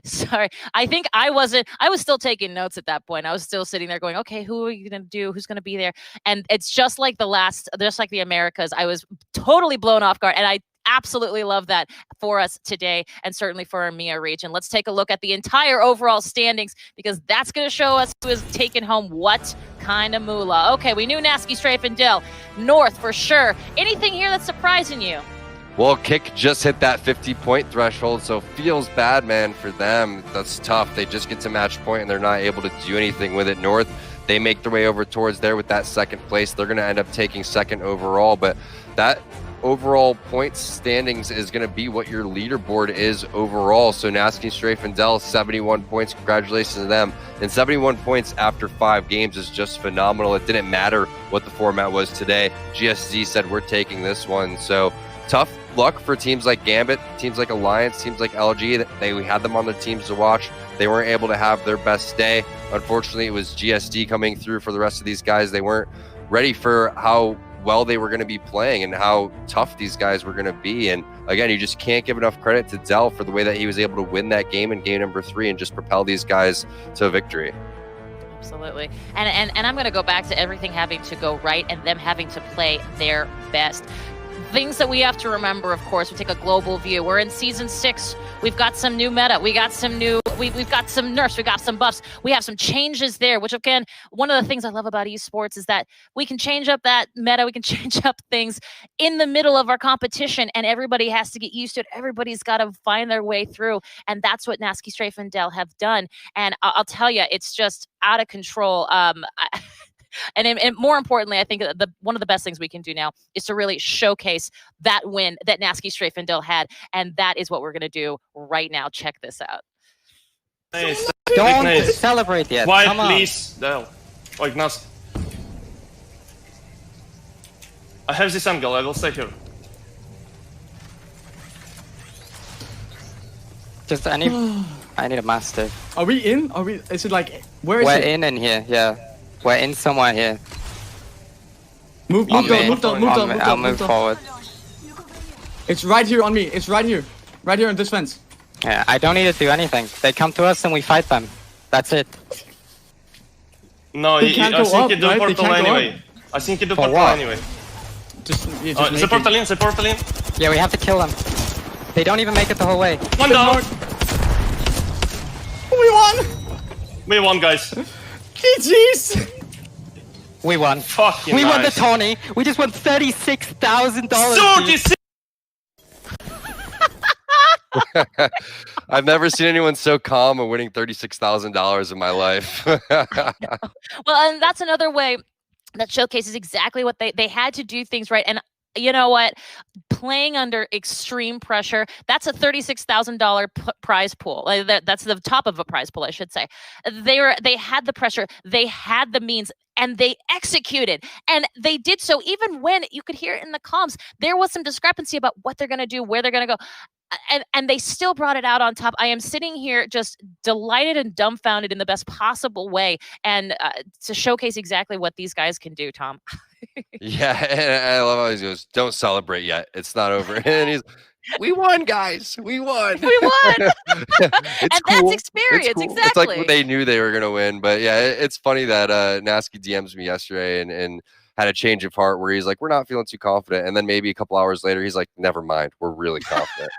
sorry, I think I was still taking notes at that point. I was still sitting there going, okay, who are you going to do? Who's going to be there? And it's just like the Americas. I was totally blown off guard, and I absolutely love that for us today, and certainly for our EMEA region. Let's take a look at the entire overall standings, because that's going to show us who has taken home what kind of moolah. Okay, we knew Nasky, Strafe, and Dill. North for sure. Anything here that's surprising you? Well, Kick just hit that 50-point threshold, so feels bad, man, for them. That's tough. They just get to match point, and they're not able to do anything with it. North, they make their way over towards there with that second place. They're going to end up taking second overall, but that overall points standings is going to be what your leaderboard is overall. So Nasky, Strafe, and Dell, 71 points. Congratulations to them. And 71 points after 5 games is just phenomenal. It didn't matter what the format was today. GSZ said, we're taking this one. So tough luck for teams like Gambit, teams like Alliance, teams like LG. We had them on the teams to watch. They weren't able to have their best day. Unfortunately, it was GSD coming through for the rest of these guys. They weren't ready for how well they were going to be playing and how tough these guys were going to be. And again, you just can't give enough credit to Dell for the way that he was able to win that game in game number 3 and just propel these guys to victory. Absolutely. And I'm going to go back to everything having to go right and them having to play their best. Things that we have to remember, of course, we take a global view. We're in season 6. We've got some new meta. We got some new, we've got some nerfs. We got some buffs. We have some changes there, which again, one of the things I love about esports is that we can change up that meta. We can change up things in the middle of our competition, and everybody has to get used to it. Everybody's got to find their way through. And that's what Nasky, Strafe, and Dell have done. And I'll tell you, it's just out of control. And more importantly, I think one of the best things we can do now is to really showcase that win that Nasky, Strafe, and Dill had. And that is what we're going to do right now. Check this out. Nice. Don't celebrate yet. Quiet, Come on. please. Dill. Oh, Ignace. I have this angle. I will stay here. Just I need a master. Are we in? Is it like, where is We're it? in here, yeah. We're in somewhere here. Move down. I'll move forward. It's right here on me. It's right here. Right here on this fence. Yeah, I don't need to do anything. They come to us and we fight them. That's it. No, I think you do portal anyway. I think you do portal anyway. Just the portal in. Yeah, we have to kill them. They don't even make it the whole way. One down. We won! We won, guys. GG's! We won. Fucking we won the nice. tourney. We just won $36,000. 36. I've never seen anyone so calm and winning $36,000 in my life. Well, and that's another way that showcases exactly what they had to do things right. And you know what? Playing under extreme pressure, that's a $36,000 prize pool. That's the top of a prize pool, I should say. They had the pressure, they had the means, and they executed. And they did so even when you could hear it in the comms. There was some discrepancy about what they're going to do, where they're going to go. and they still brought it out on top. I am sitting here just delighted and dumbfounded in the best possible way, and to showcase exactly what these guys can do, Tom. Yeah, and I love how he goes, "Don't celebrate yet. It's not over." And he's, "We won, guys. We won. We won." It's And cool. that's experience, It's cool. exactly. It's like they knew they were gonna win. But yeah, it's funny that Nasky DMs me yesterday and had a change of heart where he's like, "We're not feeling too confident," and then maybe a couple hours later, he's like, "Never mind. We're really confident."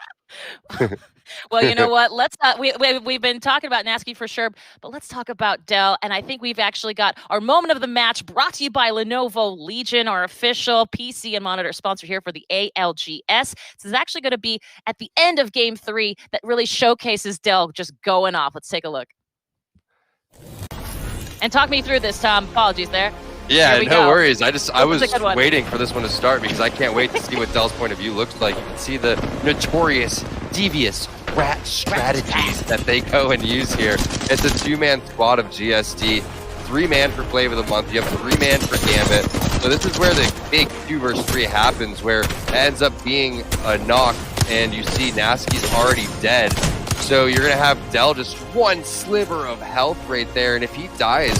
Well, you know what? Let's we've been talking about Nasky for sure, but let's talk about Dell. And I think we've actually got our moment of the match brought to you by Lenovo Legion, our official PC and monitor sponsor here for the ALGS. This is actually going to be at the end of Game 3 that really showcases Dell just going off. Let's take a look. And talk me through this, Tom. Apologies there. Yeah, no worries. I was a good one. waiting for this one to start because I can't wait to see what Dell's point of view looks like. You can see the notorious, devious rat strategies that they go and use here. It's a 2-man squad of GSD, 3-man for Flavor of the Month. You have 3-man for Gambit. So this is where the big 2 versus 3 happens, where it ends up being a knock, and you see Nasky's already dead. So you're going to have Dell just one sliver of health right there, and if he dies,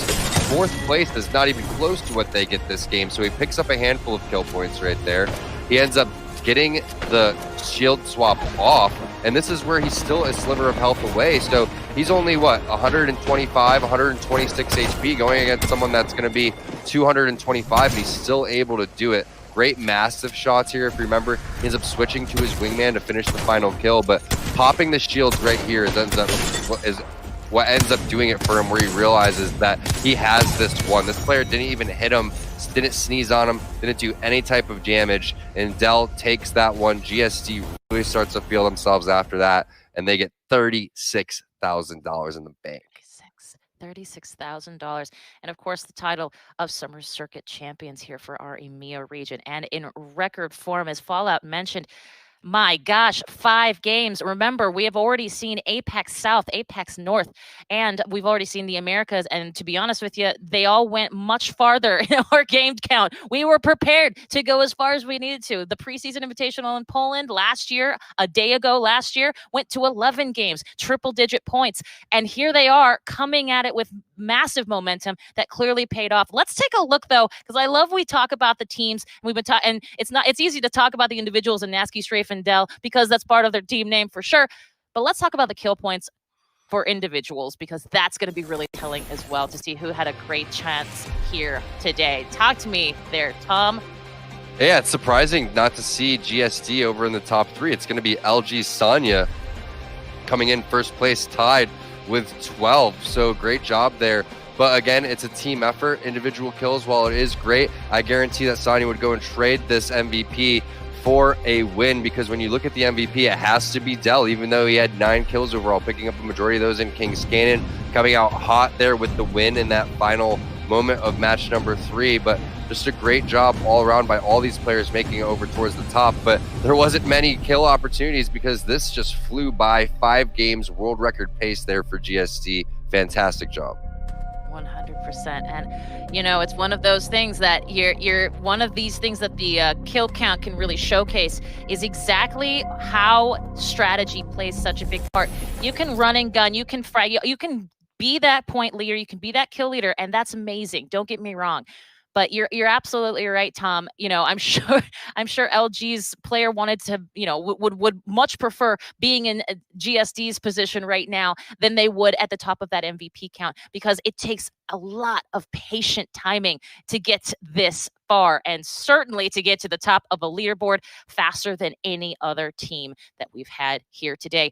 4th place is not even close to what they get this game. So he picks up a handful of kill points right there. He ends up getting the shield swap off, and this is where he's still a sliver of health away. So he's only, what, 125, 126 HP going against someone that's going to be 225, and he's still able to do it. Great massive shots here. If you remember, he ends up switching to his wingman to finish the final kill, but popping the shields right here is what ends up doing it for him, where he realizes that he has this one. This player didn't even hit him, didn't sneeze on him, didn't do any type of damage, and Dell takes that one. GSD really starts to feel themselves after that, and they get $36,000 in the bank. $36,000. And of course, the title of Summer Circuit Champions here for our EMEA region, and in record form, as Fallout mentioned. My gosh, 5 games. Remember, we have already seen Apex South, Apex North, and we've already seen the Americas. And to be honest with you, they all went much farther in our game count. We were prepared to go as far as we needed to. The preseason invitational in Poland last year, a day ago last year, went to 11 games, triple-digit points. And here they are coming at it with massive momentum that clearly paid off. Let's take a look, though, because I love we talk about the teams. We've been talking, and it's easy to talk about the individuals in Nasky, Strafe, and Dell because that's part of their team name for sure. But let's talk about the kill points for individuals, because that's going to be really telling as well to see who had a great chance here today. Talk to me there, Tom. Yeah, it's surprising not to see GSD over in the top 3. It's going to be LG Sanya coming in first place, tied with 12. So great job there. But again, it's a team effort. Individual kills, while it is great, I guarantee that Sanya would go and trade this MVP for a win, because when you look at the MVP, it has to be Dell, even though he had 9 kills overall, picking up a majority of those in King's Canyon, coming out hot there with the win in that final moment of match number 3. But just a great job all around by all these players making it over towards the top. But there wasn't many kill opportunities because this just flew by. 5 games, world record pace there for GSD. Fantastic job. 100%. And you know, it's one of those things that you're one of these things that the kill count can really showcase is exactly how strategy plays such a big part. You can run and gun, you can you can be that point leader, you can be that kill leader, and that's amazing. Don't get me wrong. But you're absolutely right, Tom. You know, I'm sure LG's player wanted to, you know, would much prefer being in GSD's position right now than they would at the top of that MVP count, because it takes a lot of patient timing to get this far, and certainly to get to the top of a leaderboard faster than any other team that we've had here today.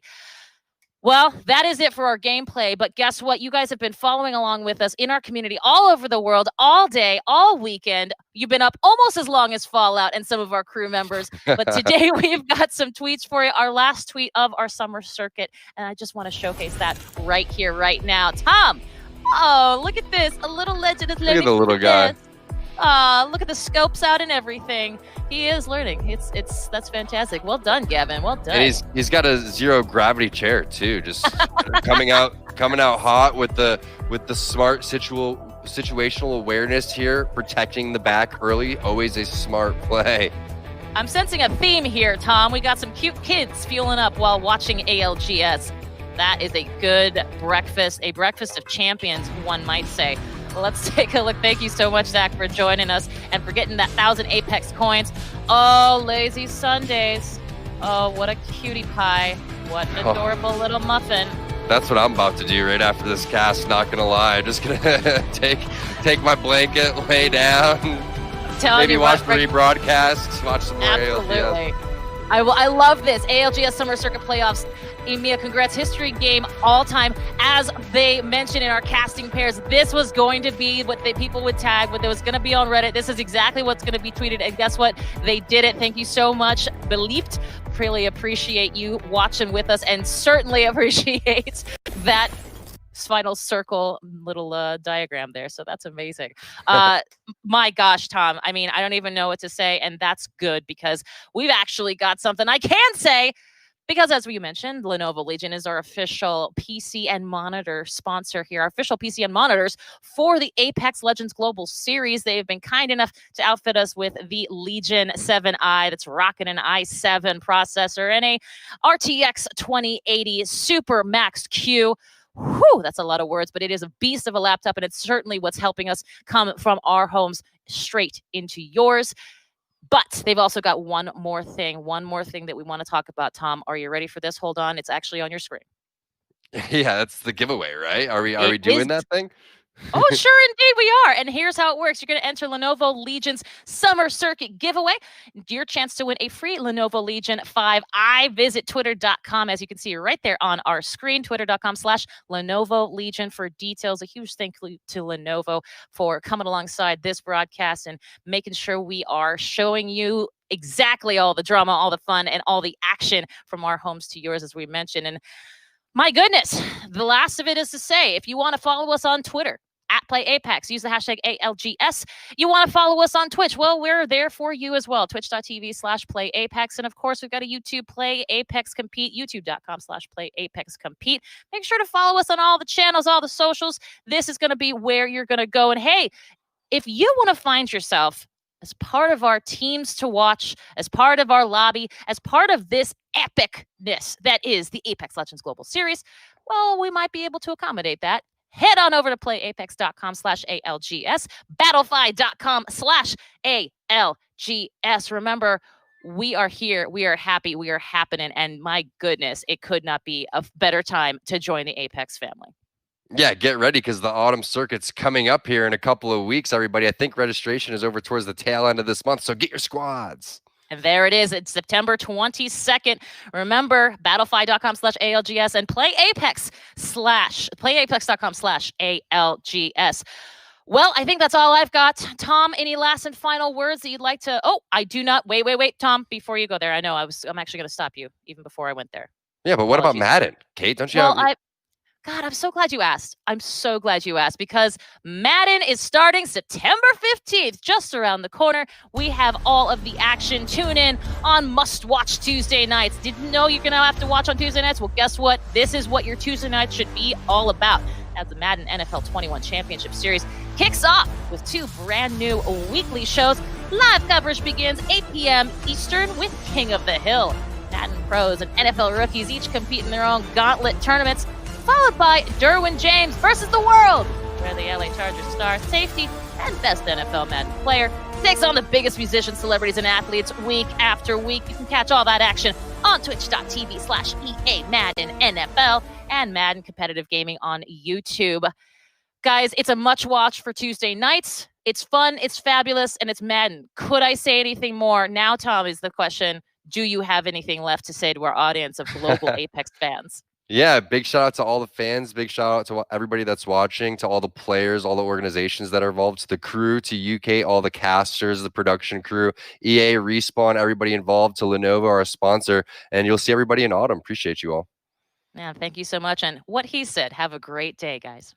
Well, that is it for our gameplay, but guess what? You guys have been following along with us in our community all over the world, all day, all weekend. You've been up almost as long as Fallout and some of our crew members, but today we've got some tweets for you, our last tweet of our summer circuit, and I just want to showcase that right here, right now. Tom, oh, look at this. A little legend is living. Look at the little guy. Look at the scopes out and everything. He is learning. That's fantastic. Well done, Gavin. Well done. And he's got a 0 gravity chair too, just coming out hot with the smart situational awareness here, protecting the back early. Always a smart play. I'm sensing a theme here, Tom. We got some cute kids fueling up while watching ALGS. That is a good breakfast, a breakfast of champions, one might say. Well, let's take a look. Thank you so much, Zach, for joining us and for getting that 1,000 Apex coins. Oh, lazy Sundays. Oh, what a cutie pie. What an adorable little muffin. That's what I'm about to do right after this cast, not gonna lie. Just gonna take my blanket, lay down, maybe watch the rebroadcast, watch some more Absolutely. I love this. ALGS Summer Circuit Playoffs. Emia, congrats. History game all time. As they mentioned in our casting pairs, this was going to be what people would tag, what was going to be on Reddit. This is exactly what's going to be tweeted. And guess what? They did it. Thank you so much, Believed. Really appreciate you watching with us and certainly appreciate that final circle little diagram there. So that's amazing. My gosh, Tom. I mean, I don't even know what to say. And that's good because we've actually got something I can say. Because as we mentioned, Lenovo Legion is our official PC and monitor sponsor here, our official PC and monitors for the Apex Legends Global Series. They have been kind enough to outfit us with the Legion 7i that's rocking an i7 processor and a RTX 2080 Super Max Q. Whew, that's a lot of words, but it is a beast of a laptop, and it's certainly what's helping us come from our homes straight into yours. But they've also got one more thing that we want to talk about, Tom. Are you ready for this? Hold on. It's actually on your screen. Yeah, that's the giveaway, right? Are we doing that thing? Oh, sure, indeed we are. And here's how it works. You're going to enter Lenovo Legion's Summer Circuit giveaway. Your chance to win a free Lenovo Legion 5. I visit twitter.com, as you can see right there on our screen, twitter.com/Lenovo Legion for details. A huge thank you to Lenovo for coming alongside this broadcast and making sure we are showing you exactly all the drama, all the fun, and all the action from our homes to yours, as we mentioned. And my goodness, the last of it is to say, if you want to follow us on Twitter, @PlayApex. Use the hashtag ALGS. You want to follow us on Twitch? Well, we're there for you as well. Twitch.tv/PlayApex. And of course, we've got a YouTube Play Apex Compete, youtube.com/PlayApex Compete. Make sure to follow us on all the channels, all the socials. This is going to be where you're going to go. And hey, if you want to find yourself as part of our teams to watch, as part of our lobby, as part of this epicness that is the Apex Legends Global Series, well, we might be able to accommodate that. Head on over to playapex.com/ALGS, battlefy.com/ALGS. Remember, we are here, we are happy, we are happening, and my goodness, it could not be a better time to join the Apex family. Yeah, get ready because the autumn circuit's coming up here in a couple of weeks, everybody. I think registration is over towards the tail end of this month, so get your squads. And there it is. It's September 22nd. Remember, battlefy.com/ALGS and playapex.com/ALGS. Well, I think that's all I've got. Tom, any last and final words that you'd like to? Oh, I do not. Wait, Tom, before you go there. I know I'm actually going to stop you even before I went there. Yeah, but what about Madden? Kate, don't you have... God, I'm so glad you asked. I'm so glad you asked because Madden is starting September 15th, just around the corner. We have all of the action. Tune in on must-watch Tuesday nights. Didn't know you're going to have to watch on Tuesday nights? Well, guess what? This is what your Tuesday nights should be all about. As the Madden NFL 21 Championship Series kicks off with 2 brand new weekly shows. Live coverage begins 8 p.m. Eastern with King of the Hill. Madden pros and NFL rookies each compete in their own gauntlet tournaments, followed by Derwin James versus the world, where the LA Chargers star safety and best NFL Madden player takes on the biggest musicians, celebrities, and athletes week after week. You can catch all that action on twitch.tv/EA Madden NFL and Madden Competitive Gaming on YouTube. Guys, it's a much watch for Tuesday nights. It's fun, it's fabulous, and it's Madden. Could I say anything more? Now, Tom, is the question. Do you have anything left to say to our audience of global Apex fans? Yeah, big shout out to all the fans, big shout out to everybody that's watching, to all the players, all the organizations that are involved, to the crew, to UK, all the casters, the production crew, EA, Respawn, everybody involved, to Lenovo, our sponsor, and you'll see everybody in autumn. Appreciate you all. Yeah, thank you so much. And what he said, have a great day, guys.